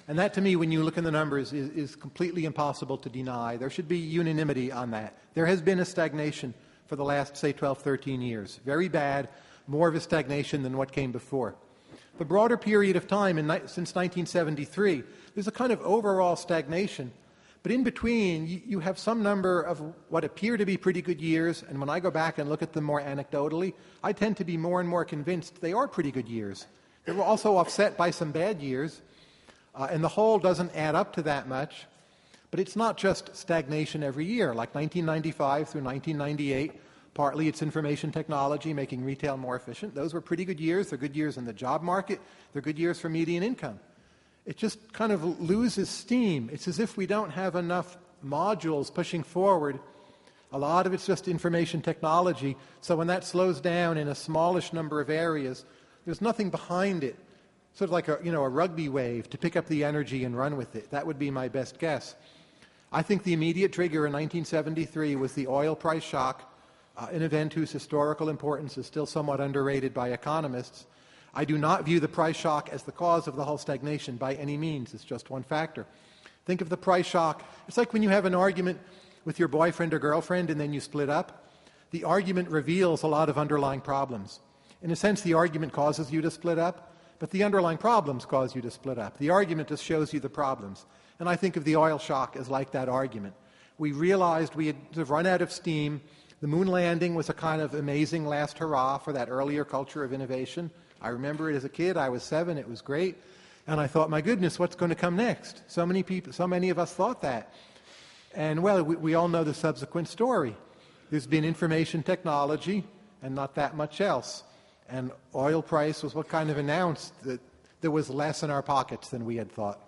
And that, to me, when you look in the numbers, is completely impossible to deny. There should be unanimity on that. There has been a stagnation for the last, say, 12, 13 years. Very bad, more of a stagnation than what came before. The broader period of time, since 1973, there's a kind of overall stagnation. But in between, you have some number of what appear to be pretty good years, and when I go back and look at them more anecdotally, I tend to be more and more convinced they are pretty good years. They were also offset by some bad years, and the whole doesn't add up to that much. But it's not just stagnation every year, like 1995 through 1998. Partly it's information technology making retail more efficient. Those were pretty good years. They're good years in the job market. They're good years for median income. It just kind of loses steam. It's as if we don't have enough modules pushing forward. A lot of it's just information technology. So when that slows down in a smallish number of areas, there's nothing behind it. Sort of like a rugby wave to pick up the energy and run with it. That would be my best guess. I think the immediate trigger in 1973 was the oil price shock, an event whose historical importance is still somewhat underrated by economists. I do not view the price shock as the cause of the whole stagnation by any means. It's just one factor. Think of the price shock. It's like when you have an argument with your boyfriend or girlfriend and then you split up. The argument reveals a lot of underlying problems. In a sense, the argument causes you to split up, but the underlying problems cause you to split up. The argument just shows you the problems. And I think of the oil shock as like that argument. We realized we had sort of run out of steam. The moon landing was a kind of amazing last hurrah for that earlier culture of innovation. I remember it as a kid. I was 7. It was great. And I thought, my goodness, what's going to come next? So many of us thought that. And, well, we all know the subsequent story. There's been information technology and not that much else. And oil price was what kind of announced that there was less in our pockets than we had thought.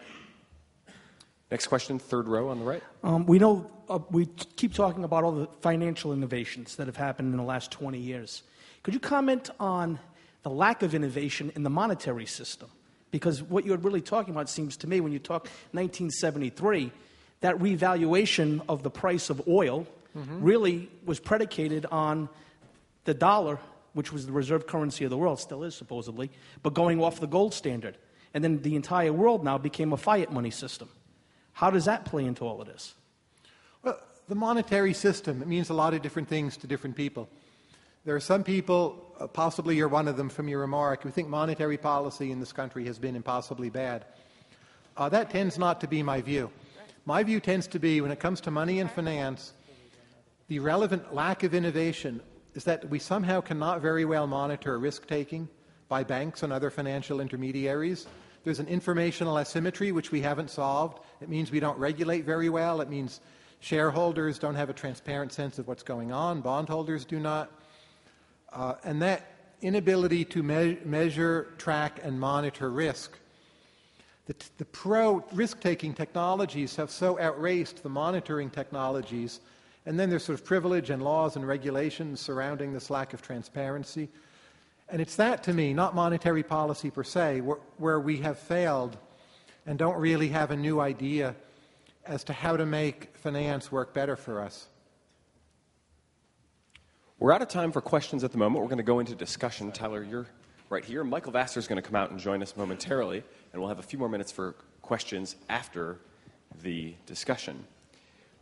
Next question, third row on the right. We know we keep talking about all the financial innovations that have happened in the last 20 years. Could you comment on the lack of innovation in the monetary system? Because what you're really talking about seems to me, when you talk 1973, that revaluation of the price of oil really was predicated on the dollar, which was the reserve currency of the world, still is supposedly, but going off the gold standard. And then the entire world now became a fiat money system. How does that play into all of this? Well, the monetary system, it means a lot of different things to different people. There are some people, possibly you're one of them from your remark, who think monetary policy in this country has been impossibly bad. That tends not to be my view. My view tends to be, when it comes to money and finance, the relevant lack of innovation is that we somehow cannot very well monitor risk-taking by banks and other financial intermediaries. There's an informational asymmetry which we haven't solved. It means we don't regulate very well. It means shareholders don't have a transparent sense of what's going on. Bondholders do not. And that inability to measure, track, and monitor risk. The pro-risk-taking technologies have so outraced the monitoring technologies, and then there's sort of privilege and laws and regulations surrounding this lack of transparency. And it's that, to me, not monetary policy per se, where we have failed and don't really have a new idea as to how to make finance work better for us. We're out of time for questions at the moment. We're going to go into discussion. Tyler, you're right here. Michael Vassar is going to come out and join us momentarily, and we'll have a few more minutes for questions after the discussion.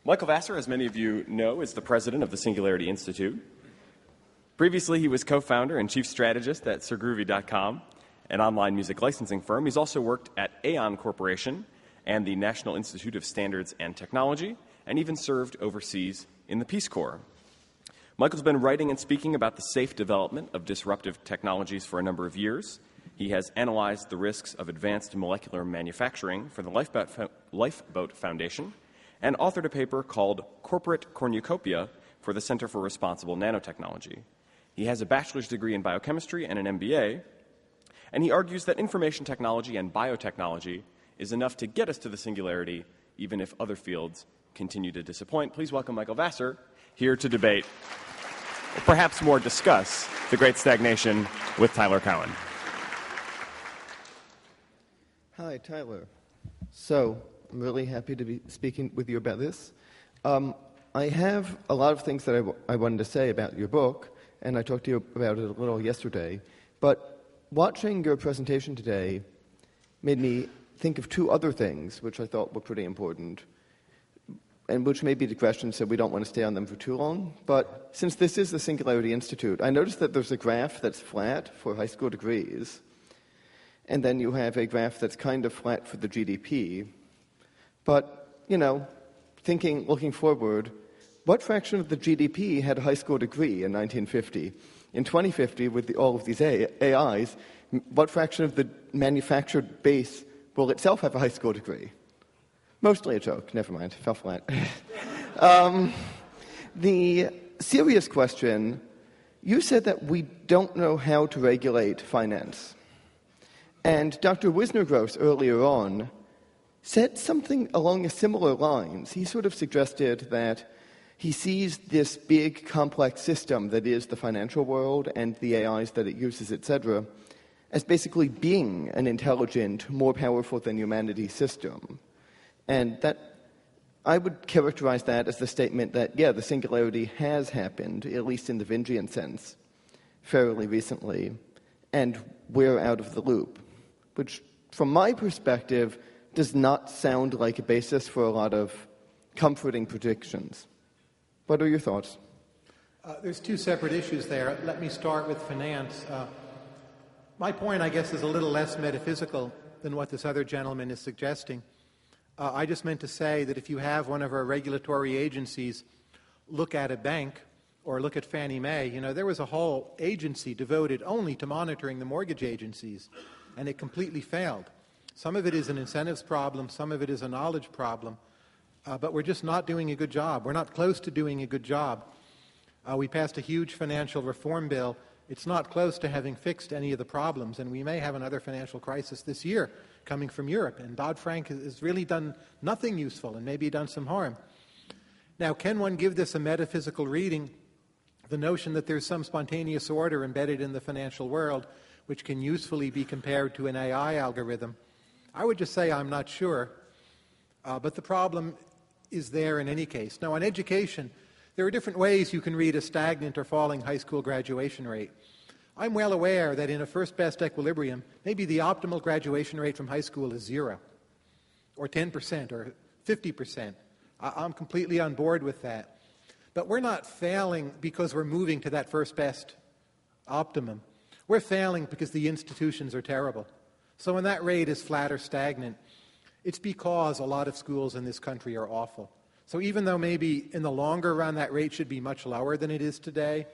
Michael Vassar, as many of you know, is the president of the Singularity Institute. Previously, he was co-founder and chief strategist at SirGroovy.com, an online music licensing firm. He's also worked at Aon Corporation and the National Institute of Standards and Technology, and even served overseas in the Peace Corps. Michael's been writing and speaking about the safe development of disruptive technologies for a number of years. He has analyzed the risks of advanced molecular manufacturing for the Lifeboat Foundation and authored a paper called Corporate Cornucopia for the Center for Responsible Nanotechnology. He has a bachelor's degree in biochemistry and an MBA, and he argues that information technology and biotechnology is enough to get us to the singularity, even if other fields continue to disappoint. Please welcome Michael Vassar here to debate, or perhaps more discuss, the great stagnation with Tyler Cowen. Hi, Tyler. So, I'm really happy to be speaking with you about this. I have a lot of things that I wanted to say about your book, and I talked to you about it a little yesterday, but watching your presentation today made me think of two other things which I thought were pretty important, and which may be digressions, so we don't want to stay on them for too long. But since this is the Singularity Institute, I noticed that there's a graph that's flat for high school degrees, and then you have a graph that's kind of flat for the GDP. But, looking forward, what fraction of the GDP had a high school degree in 1950? In 2050, with all of these AIs, what fraction of the manufactured base will itself have a high school degree? Mostly a joke. Never mind. Fell flat. The serious question, you said that we don't know how to regulate finance. And Dr. Wisner-Gross earlier on said something along similar lines. He sort of suggested that he sees this big, complex system that is the financial world and the AIs that it uses, etc., as basically being an intelligent, more powerful than humanity system. And that I would characterize that as the statement that, the singularity has happened, at least in the Vingian sense, fairly recently, and we're out of the loop, which, from my perspective, does not sound like a basis for a lot of comforting predictions. What are your thoughts? There's two separate issues there. Let me start with finance. My point, I guess, is a little less metaphysical than what this other gentleman is suggesting. I just meant to say that if you have one of our regulatory agencies look at a bank or look at Fannie Mae, there was a whole agency devoted only to monitoring the mortgage agencies, and it completely failed. Some of it is an incentives problem, some of it is a knowledge problem, but we're just not doing a good job. We're not close to doing a good job. We passed a huge financial reform bill It's not close to having fixed any of the problems, and we may have another financial crisis this year coming from Europe, and Dodd-Frank has really done nothing useful and maybe done some harm. Now, can one give this a metaphysical reading, the notion that there's some spontaneous order embedded in the financial world which can usefully be compared to an AI algorithm? I would just say I'm not sure, but the problem is there in any case. Now, on education, there are different ways you can read a stagnant or falling high school graduation rate. I'm well aware that in a first-best equilibrium, maybe the optimal graduation rate from high school is 0, or 10%, or 50%. I'm completely on board with that. But we're not failing because we're moving to that first-best optimum. We're failing because the institutions are terrible. So when that rate is flat or stagnant, it's because a lot of schools in this country are awful. So even though maybe in the longer run that rate should be much lower than it is today,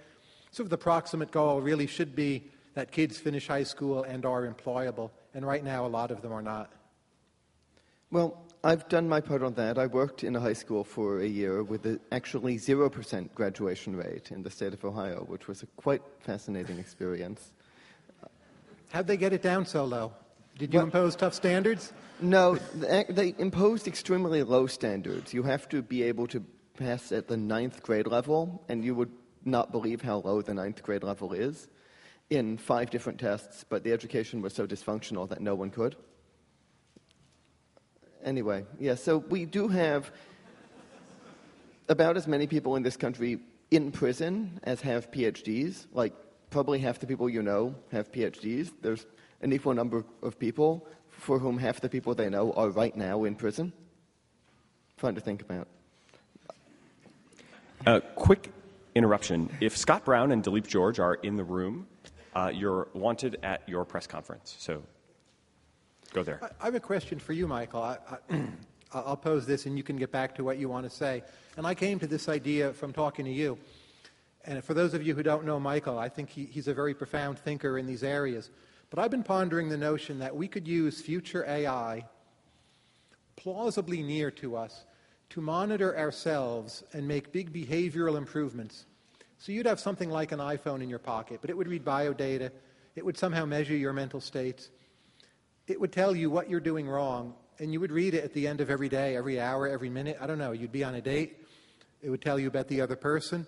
sort of the proximate goal really should be that kids finish high school and are employable. And right now a lot of them are not. Well, I've done my part on that. I worked in a high school for a year with actually 0% graduation rate in the state of Ohio, which was a quite fascinating experience. How'd they get it down so low? Did you impose tough standards? No, they imposed extremely low standards. You have to be able to pass at the 9th grade level, and you would not believe how low the 9th grade level is in 5 different tests, but the education was so dysfunctional that no one could. Anyway, yeah, so we do have about as many people in this country in prison as have PhDs. Like, probably half the people you know have PhDs. There's an equal number of people for whom half the people they know are right now in prison. Fun to think about. Quick interruption. If Scott Brown and Dilip George are in the room, you're wanted at your press conference. So go there. I have a question for you, Michael. I'll pose this and you can get back to what you want to say. And I came to this idea from talking to you. And for those of you who don't know Michael, I think he's a very profound thinker in these areas. But I've been pondering the notion that we could use future AI plausibly near to us to monitor ourselves and make big behavioral improvements. So you'd have something like an iPhone in your pocket, but it would read biodata. It would somehow measure your mental states. It would tell you what you're doing wrong, and you would read it at the end of every day, every hour, every minute. I don't know. You'd be on a date. It would tell you about the other person.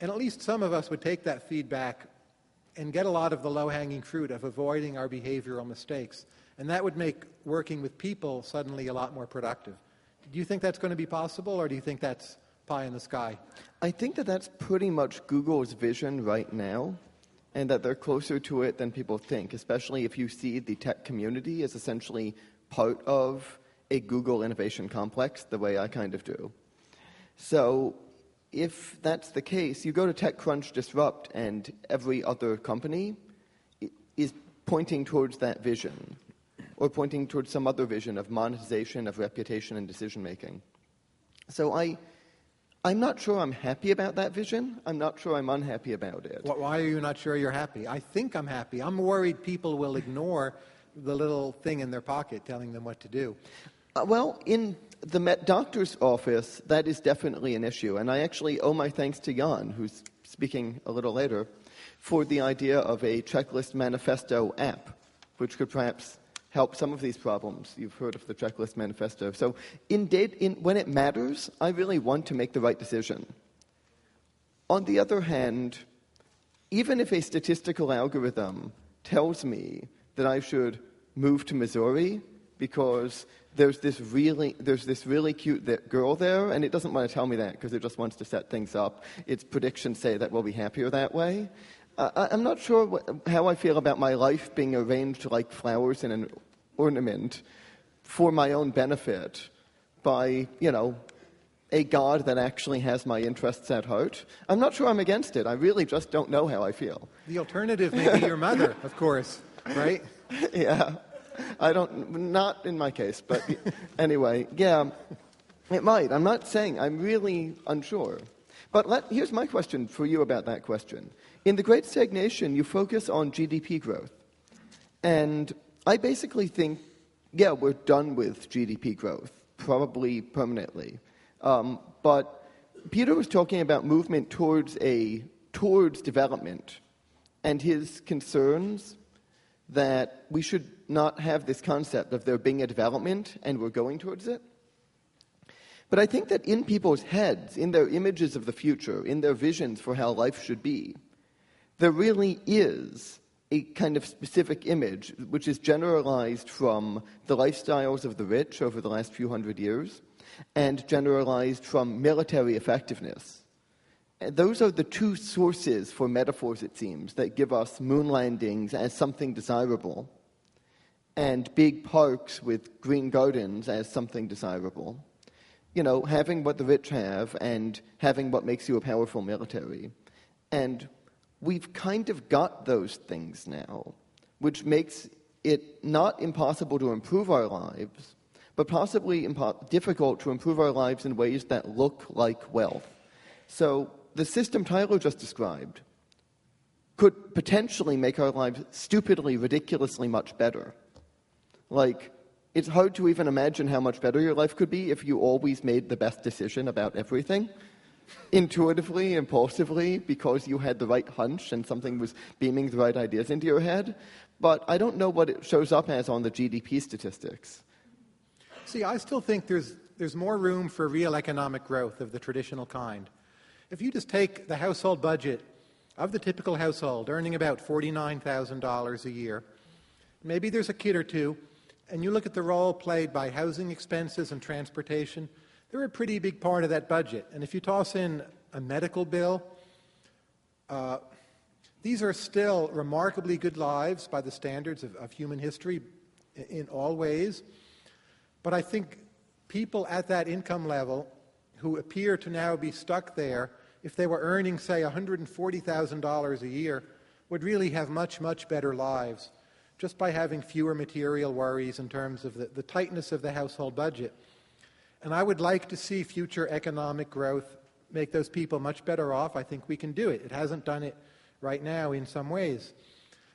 And at least some of us would take that feedback and get a lot of the low-hanging fruit of avoiding our behavioral mistakes. And that would make working with people suddenly a lot more productive. Do you think that's going to be possible, or do you think that's pie in the sky? I think that that's pretty much Google's vision right now, and that they're closer to it than people think, especially if you see the tech community as essentially part of a Google innovation complex, the way I kind of do. So if that's the case, you go to TechCrunch Disrupt, and every other company is pointing towards that vision, or pointing towards some other vision of monetization, of reputation and decision-making. So I'm not sure I'm happy about that vision. I'm not sure I'm unhappy about it. Why are you not sure you're happy? I think I'm happy. I'm worried people will ignore the little thing in their pocket telling them what to do. Well, in the doctor's office, that is definitely an issue. And I actually owe my thanks to Jan, who's speaking a little later, for the idea of a checklist manifesto app, which could perhaps help some of these problems. You've heard of the checklist manifesto. So when it matters, I really want to make the right decision. On the other hand, even if a statistical algorithm tells me that I should move to Missouri because there's this really cute girl there, and it doesn't want to tell me that because it just wants to set things up. Its predictions say that we'll be happier that way. I'm not sure how I feel about my life being arranged like flowers in an ornament for my own benefit by, a God that actually has my interests at heart. I'm not sure I'm against it. I really just don't know how I feel. The alternative may be your mother, of course, right? Yeah. Not in my case, but anyway, yeah, it might. I'm not saying, I'm really unsure. But here's my question for you about that question. In the Great Stagnation, you focus on GDP growth. And I basically think, yeah, we're done with GDP growth, probably permanently. But Peter was talking about movement towards development and his concerns that we should not have this concept of there being a development and we're going towards it. But I think that in people's heads, in their images of the future, in their visions for how life should be, there really is a kind of specific image which is generalized from the lifestyles of the rich over the last few hundred years and generalized from military effectiveness. And those are the two sources for metaphors, it seems, that give us moon landings as something desirable and big parks with green gardens as something desirable. You know, having what the rich have and having what makes you a powerful military. And we've kind of got those things now, which makes it not impossible to improve our lives, but possibly difficult to improve our lives in ways that look like wealth. So the system Tyler just described could potentially make our lives stupidly, ridiculously much better. Like, it's hard to even imagine how much better your life could be if you always made the best decision about everything, intuitively, impulsively, because you had the right hunch and something was beaming the right ideas into your head. But I don't know what it shows up as on the GDP statistics. See, I still think there's more room for real economic growth of the traditional kind. If you just take the household budget of the typical household earning about $49,000 a year, maybe there's a kid or two, and you look at the role played by housing expenses and transportation, they're a pretty big part of that budget. And if you toss in a medical bill, these are still remarkably good lives by the standards of human history in all ways. But I think people at that income level who appear to now be stuck there, if they were earning, say, $140,000 a year, would really have much, much better lives just by having fewer material worries in terms of the tightness of the household budget. And I would like to see future economic growth make those people much better off. I think we can do it. It hasn't done it right now in some ways.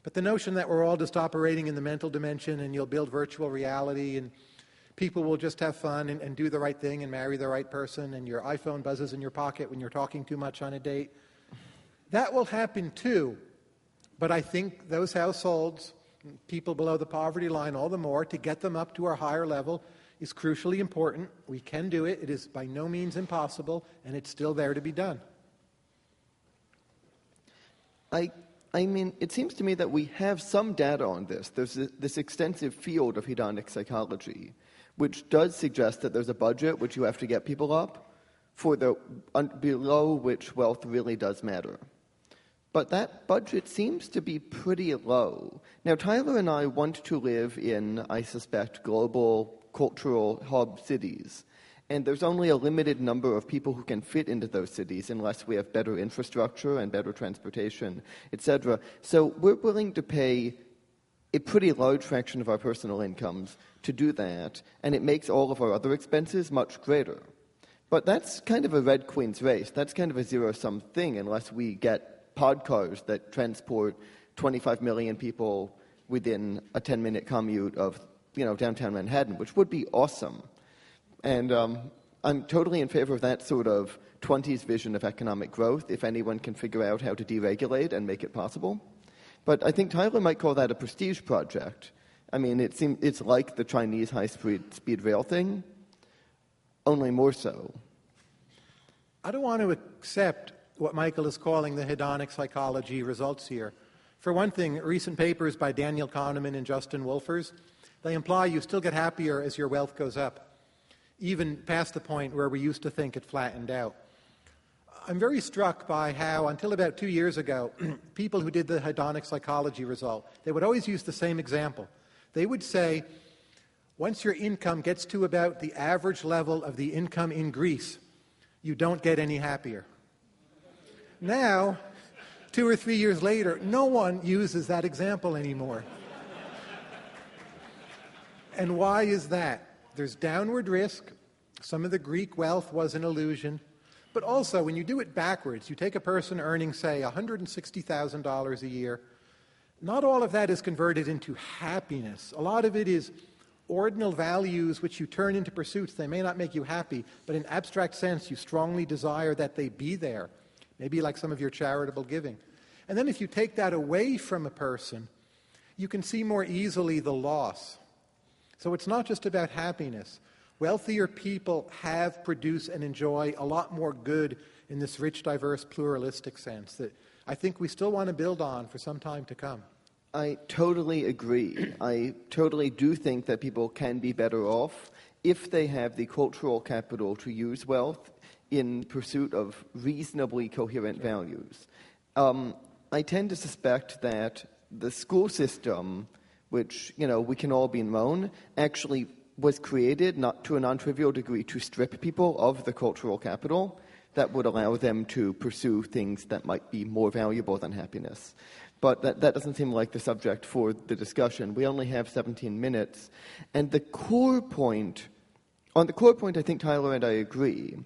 But the notion that we're all just operating in the mental dimension and you'll build virtual reality and people will just have fun and do the right thing and marry the right person and your iPhone buzzes in your pocket when you're talking too much on a date, that will happen too. But I think those households, people below the poverty line all the more, to get them up to our higher level is crucially important. We can do it. It is by no means impossible, and it's still there to be done. I mean, it seems to me that we have some data on this. There's this extensive field of hedonic psychology, which does suggest that there's a budget which you have to get people up for the below which wealth really does matter. But that budget seems to be pretty low. Now, Tyler and I want to live in, I suspect, global cultural hub cities. And there's only a limited number of people who can fit into those cities unless we have better infrastructure and better transportation, etc. So we're willing to pay a pretty large fraction of our personal incomes to do that, and it makes all of our other expenses much greater. But that's kind of a Red Queen's race. That's kind of a zero-sum thing unless we get pod cars that transport 25 million people within a 10-minute commute of, downtown Manhattan, which would be awesome. And I'm totally in favor of that sort of 20s vision of economic growth, if anyone can figure out how to deregulate and make it possible. But I think Tyler might call that a prestige project. I mean, it's like the Chinese high-speed rail thing, only more so. I don't want to accept what Michael is calling the hedonic psychology results here. For one thing, recent papers by Daniel Kahneman and Justin Wolfers, they imply you still get happier as your wealth goes up, even past the point where we used to think it flattened out. I'm very struck by how, until about 2 years ago, people who did the hedonic psychology result, they would always use the same example. They would say, once your income gets to about the average level of the income in Greece, you don't get any happier. Now, 2 or 3 years later, no one uses that example anymore. And why is that? There's downward risk. Some of the Greek wealth was an illusion. But also, when you do it backwards, you take a person earning, say, $160,000 a year, not all of that is converted into happiness. A lot of it is ordinal values which you turn into pursuits. They may not make you happy, but in abstract sense, you strongly desire that they be there. Maybe like some of your charitable giving. And then if you take that away from a person, you can see more easily the loss. So it's not just about happiness. Wealthier people have produced and enjoy a lot more good in this rich, diverse, pluralistic sense that I think we still want to build on for some time to come. I totally agree. I totally do think that people can be better off if they have the cultural capital to use wealth in pursuit of reasonably coherent values. I tend to suspect that the school system, which, we can all be known, actually was created, not to a non-trivial degree, to strip people of the cultural capital that would allow them to pursue things that might be more valuable than happiness. But that doesn't seem like the subject for the discussion. We only have 17 minutes. And on the core point, I think Tyler and I agree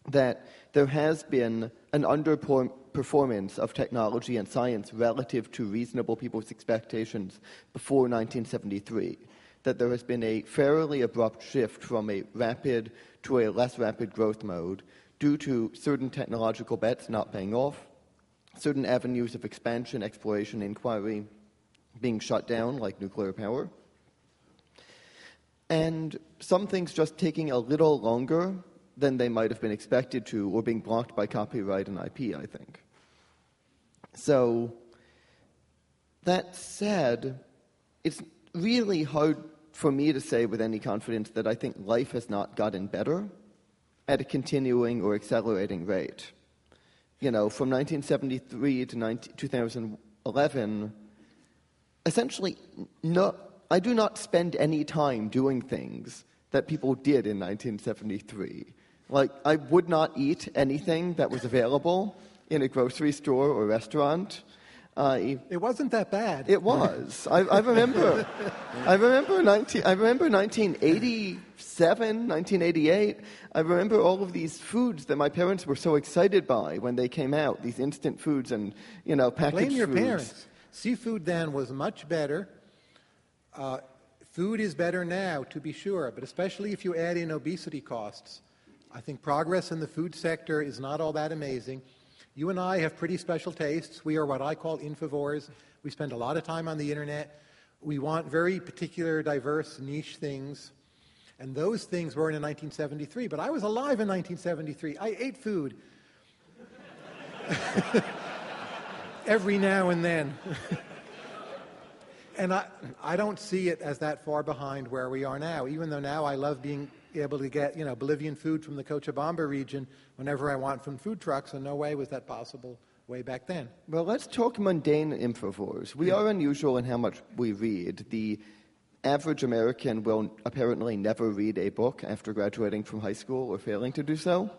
that there has been an underperformance of technology and science relative to reasonable people's expectations before 1973. That there has been a fairly abrupt shift from a rapid to a less rapid growth mode due to certain technological bets not paying off, certain avenues of expansion, exploration, inquiry being shut down, like nuclear power, and some things just taking a little longer than they might have been expected to, or being blocked by copyright and IP, I think. So, that said, it's really hard for me to say with any confidence that I think life has not gotten better at a continuing or accelerating rate. From 1973 to 2011, essentially, I do not spend any time doing things that people did in 1973. Like, I would not eat anything that was available in a grocery store or restaurant. It wasn't that bad. It was. I remember. I remember 1987, 1988. I remember all of these foods that my parents were so excited by when they came out. These instant foods and packaged foods. Blame your parents. Seafood then was much better. Food is better now, to be sure, but especially if you add in obesity costs. I think progress in the food sector is not all that amazing. You and I have pretty special tastes. We are what I call infovores. We spend a lot of time on the internet. We want very particular, diverse, niche things. And those things weren't in 1973. But I was alive in 1973. I ate food. Every now and then. And I don't see it as that far behind where we are now, even though now I love being able to get, Bolivian food from the Cochabamba region whenever I want from food trucks, and no way was that possible way back then. Well, let's talk mundane infovores. We are unusual in how much we read. The average American will apparently never read a book after graduating from high school or failing to do so.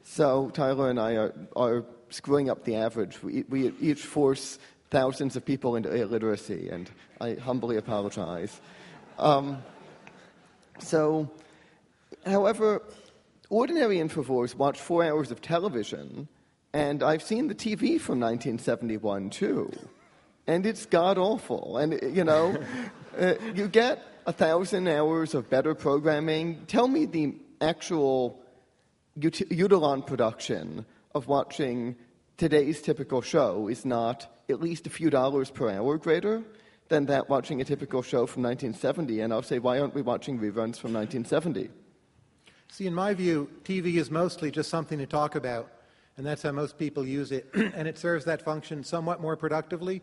So Tyler and I are screwing up the average. We each force thousands of people into illiteracy, and I humbly apologize. However, ordinary infovores watch 4 hours of television, and I've seen the TV from 1971 too, and it's god-awful. And, you get 1,000 hours of better programming. Tell me the actual Eudolon production of watching today's typical show is not at least a few dollars per hour greater than that watching a typical show from 1970, and I'll say, why aren't we watching reruns from 1970? See, in my view, TV is mostly just something to talk about, and that's how most people use it, and it serves that function somewhat more productively,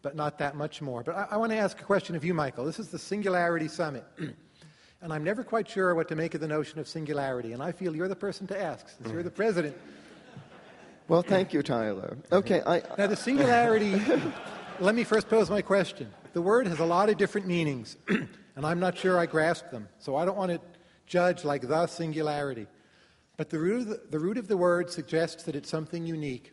but not that much more. But I want to ask a question of you, Michael. This is the Singularity Summit, and I'm never quite sure what to make of the notion of singularity, and I feel you're the person to ask, since you're the president. Well, thank you, Tyler. Okay, Now, the singularity, let me first pose my question. The word has a lot of different meanings, and I'm not sure I grasp them, so I don't want to judge like the singularity. But the root of the word suggests that it's something unique.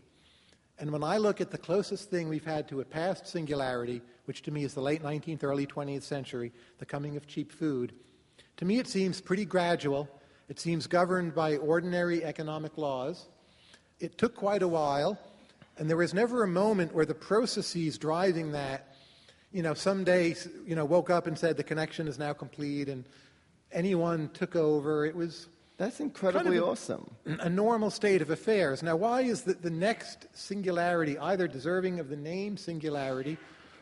And when I look at the closest thing we've had to a past singularity, which to me is the late 19th, early 20th century, the coming of cheap food, to me it seems pretty gradual. It seems governed by ordinary economic laws. It took quite a while, and there was never a moment where the processes driving that, someday, woke up and said the connection is now complete, and anyone took over. It was That's incredibly awesome. A normal state of affairs. Now, why is the next singularity either deserving of the name singularity,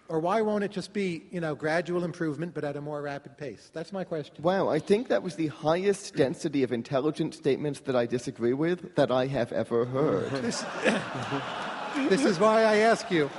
or why won't it just be, gradual improvement but at a more rapid pace? That's my question. Wow, I think that was the highest density of intelligent statements that I disagree with that I have ever heard. This is why I ask you.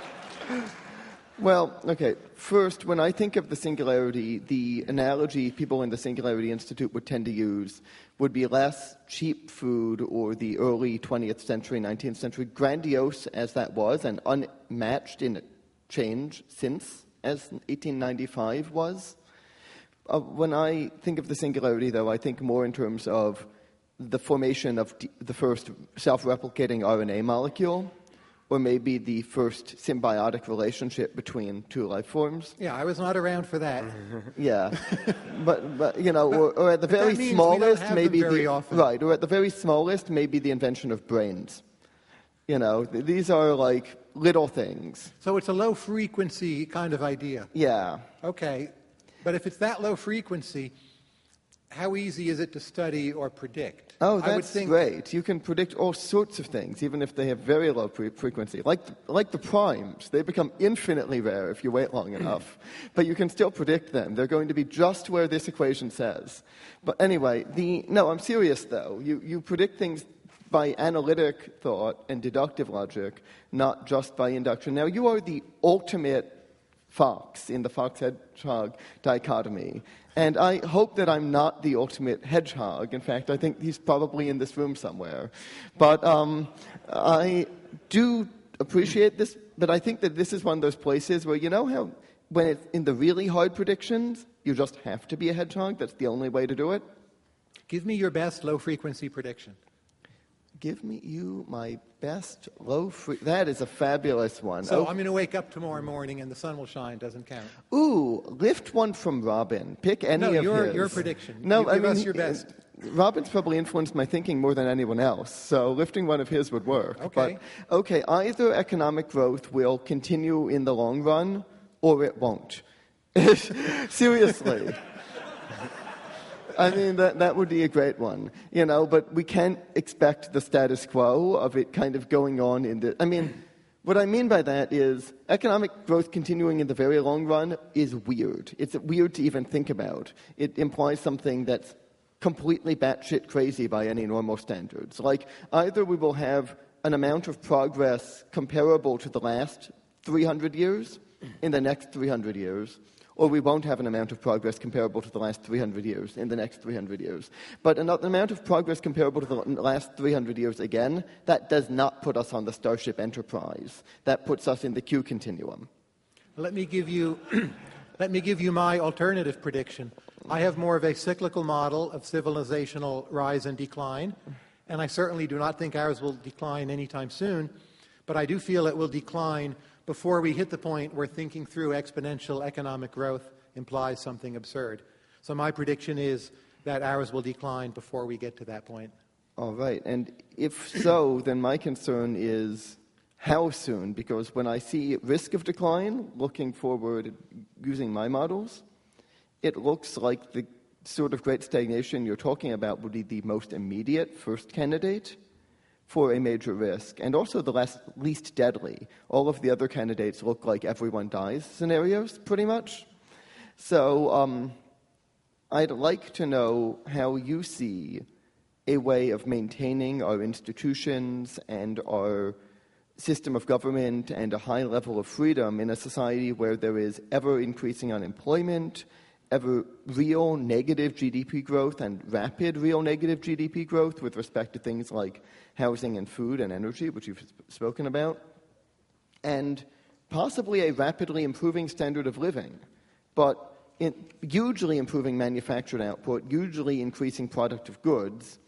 Well, okay. First, when I think of the singularity, the analogy people in the Singularity Institute would tend to use would be less cheap food or the early 20th century, 19th century, grandiose as that was and unmatched in change since, as 1895 was. When I think of the singularity, though, I think more in terms of the formation of the first self-replicating RNA molecule, or maybe the first symbiotic relationship between two life forms. Yeah, I was not around for that. Yeah, but or at the very smallest, maybe right, or at the very smallest, maybe the invention of brains. These are like little things. So it's a low frequency kind of idea. Yeah. Okay, but if it's that low frequency, how easy is it to study or predict? Oh, that's great. You can predict all sorts of things, even if they have very low frequency. Like the primes. They become infinitely rare if you wait long enough. But you can still predict them. They're going to be just where this equation says. But anyway, no, I'm serious, though. You predict things by analytic thought and deductive logic, not just by induction. Now, you are the ultimate fox in the fox-hedgehog dichotomy. And I hope that I'm not the ultimate hedgehog. In fact, I think he's probably in this room somewhere. But I do appreciate this, but I think that this is one of those places where, how when it's in the really hard predictions, you just have to be a hedgehog? That's the only way to do it? Give me your best low-frequency prediction. Give you my best that is a fabulous one. So I'm going to wake up tomorrow morning and the sun will shine, doesn't count. Ooh, lift one from Robin. Pick any of his. Your prediction. No, give us your best. Robin's probably influenced my thinking more than anyone else, so lifting one of his would work. Okay. But, okay, either economic growth will continue in the long run or it won't. Seriously. I mean, that would be a great one, but we can't expect the status quo of it kind of going on what I mean by that is economic growth continuing in the very long run is weird. It's weird to even think about. It implies something that's completely batshit crazy by any normal standards. Like, either we will have an amount of progress comparable to the last 300 years in the next 300 years, or we won't have an amount of progress comparable to the last 300 years in the next 300 years. But an amount of progress comparable to the last 300 years again, that does not put us on the Starship Enterprise. That puts us in the Q continuum. Let me give you my alternative prediction. I have more of a cyclical model of civilizational rise and decline, and I certainly do not think ours will decline anytime soon, but I do feel it will decline before we hit the point where thinking through exponential economic growth implies something absurd. So my prediction is that ours will decline before we get to that point. All right. And if so, then my concern is how soon? Because when I see risk of decline, looking forward using my models, it looks like the sort of great stagnation you're talking about would be the most immediate first candidate for a major risk, and also the least deadly. All of the other candidates look like everyone dies scenarios, pretty much. So I'd like to know how you see a way of maintaining our institutions and our system of government and a high level of freedom in a society where there is ever-increasing unemployment, ever real negative GDP growth and rapid real negative GDP growth with respect to things like housing and food and energy, which you've spoken about, and possibly a rapidly improving standard of living, but hugely improving manufactured output, hugely increasing product of goods,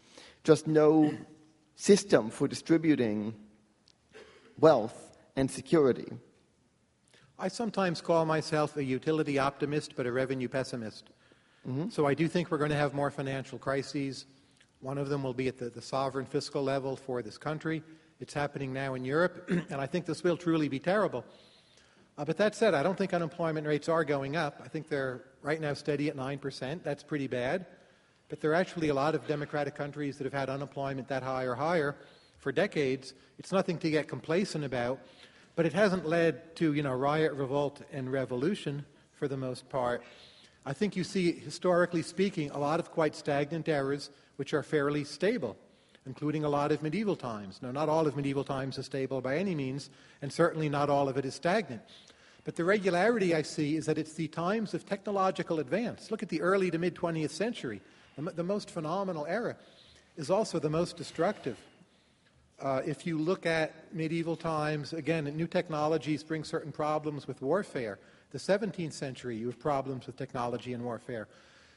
just no system for distributing wealth and security. I sometimes call myself a utility optimist, but a revenue pessimist. Mm-hmm. So I do think we're going to have more financial crises. One of them will be at the sovereign fiscal level for this country. It's happening now in Europe, and I think this will truly be terrible. But that said, I don't think unemployment rates are going up. I think they're right now steady at 9%. That's pretty bad. but there are actually a lot of democratic countries that have had unemployment that high or higher for decades. It's nothing to get complacent about, but it hasn't led to, riot, revolt, and revolution for the most part. I think you see, historically speaking, a lot of quite stagnant eras which are fairly stable, including a lot of medieval times. Now, not all of medieval times is stable by any means, and certainly not all of it is stagnant. But the regularity I see is that it's the times of technological advance. Look at the early to mid-20th century. The most phenomenal era is also the most destructive. If you look at medieval times, again, new technologies bring certain problems with warfare. The 17th century, you have problems with technology and warfare.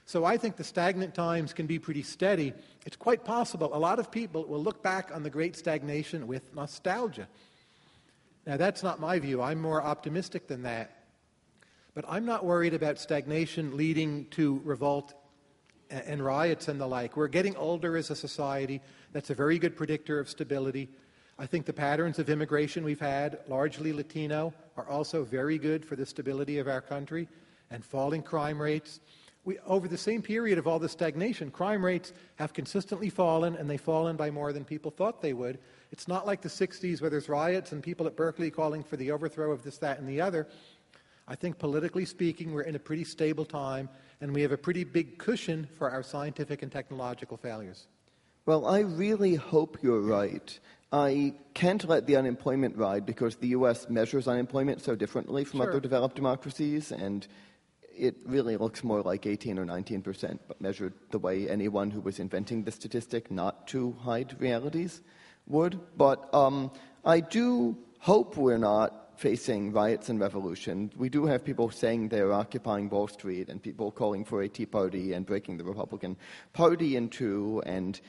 So I think the stagnant times can be pretty steady. It's quite possible a lot of people will look back on the Great Stagnation with nostalgia. Now, that's not my view. I'm more optimistic than that. But I'm not worried about stagnation leading to revolt and riots and the like. We're getting older as a society. That's a very good predictor of stability. I think the patterns of immigration we've had, largely Latino, are also very good for the stability of our country, and falling crime rates. Over the same period of all the stagnation, crime rates have consistently fallen, and they've fallen by more than people thought they would. It's not like the 60s where there's riots and people at Berkeley calling for the overthrow of this, that, and the other. I think politically speaking, we're in a pretty stable time, and we have a pretty big cushion for our scientific and technological failures. Well, I really hope you're right. I can't let the unemployment ride because the U.S. measures unemployment so differently from other developed democracies, and it really looks more like 18 or 19%, but measured the way anyone who was inventing the statistic not to hide realities would. But I do hope we're not facing riots and revolution. We do have people saying they're occupying Wall Street and people calling for a Tea Party and breaking the Republican Party in two. And,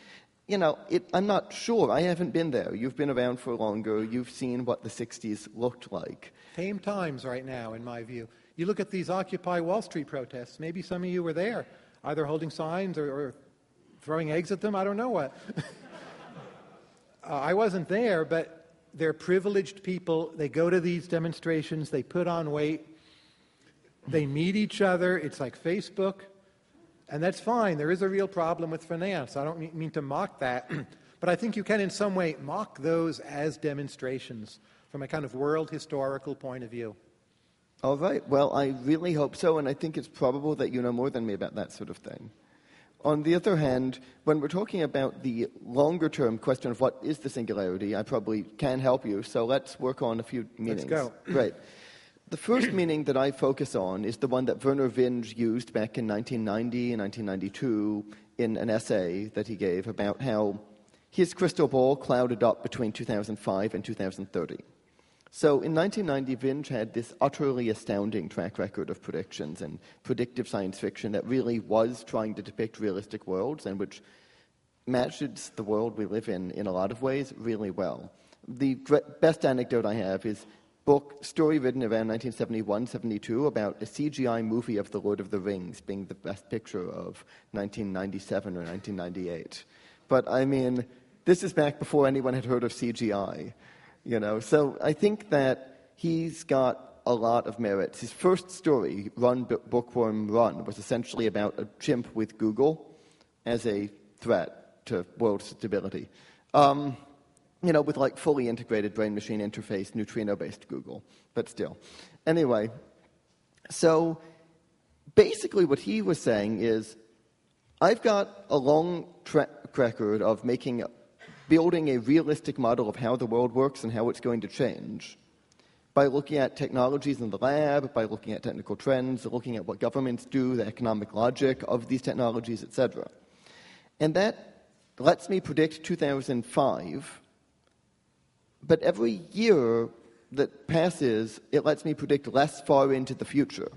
I'm not sure. I haven't been there. You've been around for longer. You've seen what the 60s looked like. Tame times right now, in my view. You look at these Occupy Wall Street protests. Maybe some of you were there, either holding signs or throwing eggs at them. I don't know what. I wasn't there, but they're privileged people. They go to these demonstrations. They put on weight. They meet each other. It's like Facebook. And that's fine. There is a real problem with finance. I don't mean to mock that. But I think you can in some way mock those as demonstrations from a kind of world historical point of view. All right. Well, I really hope so, and I think it's probable that you know more than me about that sort of thing. On the other hand, when we're talking about the longer-term question of what is the singularity, I probably can help you, so let's work on a few meanings. Let's go. Right. The first meaning that I focus on is the one that Werner Vinge used back in 1990 and 1992 in an essay that he gave about how his crystal ball clouded up between 2005 and 2030. So in 1990, Vinge had this utterly astounding track record of predictions and predictive science fiction that really was trying to depict realistic worlds and which matches the world we live in a lot of ways really well. The best anecdote I have is story written around 1971-72 about a CGI movie of The Lord of the Rings being the best picture of 1997 or 1998. But I mean, this is back before anyone had heard of CGI. So I think that he's got a lot of merits. His first story, Run, Bookworm, Run, was essentially about a chimp with Google as a threat to world stability. With like fully integrated brain-machine interface, neutrino-based Google, but still. Anyway, so basically what he was saying is, I've got a long track record of building a realistic model of how the world works and how it's going to change by looking at technologies in the lab, by looking at technical trends, looking at what governments do, the economic logic of these technologies, etc. And that lets me predict 2005, but every year that passes, it lets me predict less far into the future.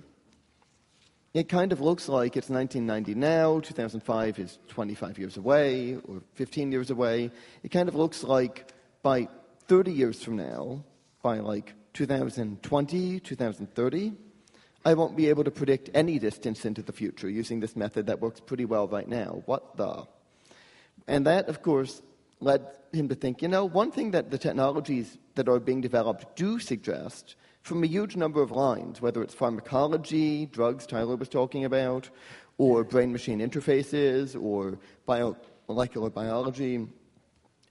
It kind of looks like it's 1990 now, 2005 is 25 years away, or 15 years away. It kind of looks like by 30 years from now, by like 2020, 2030, I won't be able to predict any distance into the future using this method that works pretty well right now. What the? And that, of course, led him to think, one thing that the technologies that are being developed do suggest from a huge number of lines, whether it's pharmacology, drugs Tyler was talking about, or brain-machine interfaces, or molecular biology,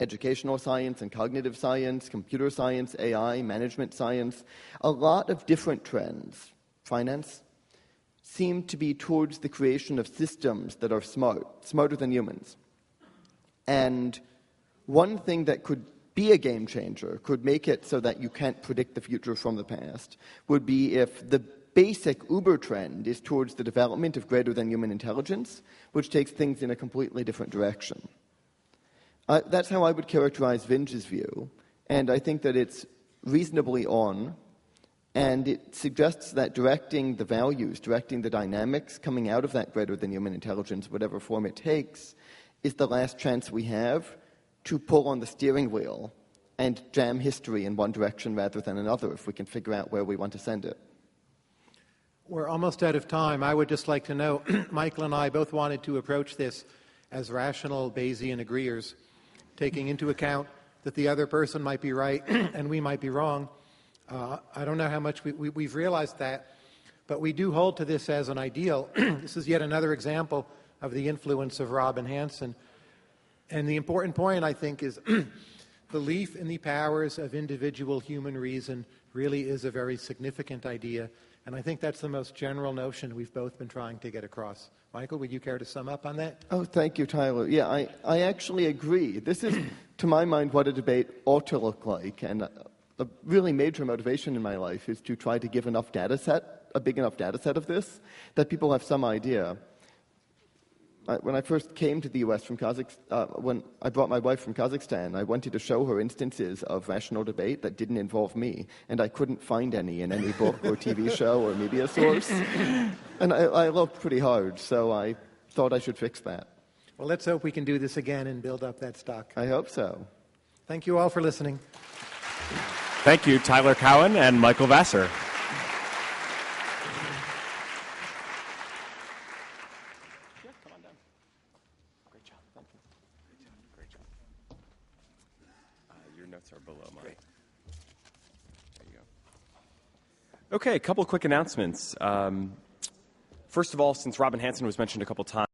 educational science and cognitive science, computer science, AI, management science. A lot of different trends, finance, seem to be towards the creation of systems that are smarter than humans. And one thing that could be a game changer, could make it so that you can't predict the future from the past, would be if the basic Uber trend is towards the development of greater than human intelligence, which takes things in a completely different direction. That's how I would characterize Vinge's view, and I think that it's reasonably on, and it suggests that directing the values, directing the dynamics coming out of that greater than human intelligence, whatever form it takes, is the last chance we have to pull on the steering wheel and jam history in one direction rather than another if we can figure out where we want to send it. We're almost out of time. I would just like to know, Michael and I both wanted to approach this as rational Bayesian agreeers, taking into account that the other person might be right and we might be wrong. I don't know how much we've realized that, but we do hold to this as an ideal. This is yet another example of the influence of Robin Hanson. And the important point, I think, is belief in the powers of individual human reason really is a very significant idea. And I think that's the most general notion we've both been trying to get across. Michael, would you care to sum up on that? Oh, thank you, Tyler. Yeah, I actually agree. This is, to my mind, what a debate ought to look like. And a really major motivation in my life is to try to give a big enough data set of this, that people have some idea. When I first came to the U.S. from Kazakhstan, when I brought my wife from Kazakhstan, I wanted to show her instances of rational debate that didn't involve me, and I couldn't find any in any book or TV show or media source. And I looked pretty hard, so I thought I should fix that. Well, let's hope we can do this again and build up that stock. I hope so. Thank you all for listening. Thank you, Tyler Cowen and Michael Vassar. Are below mine. Great. There you go. Okay, a couple of quick announcements. First of all, since Robin Hanson was mentioned a couple times,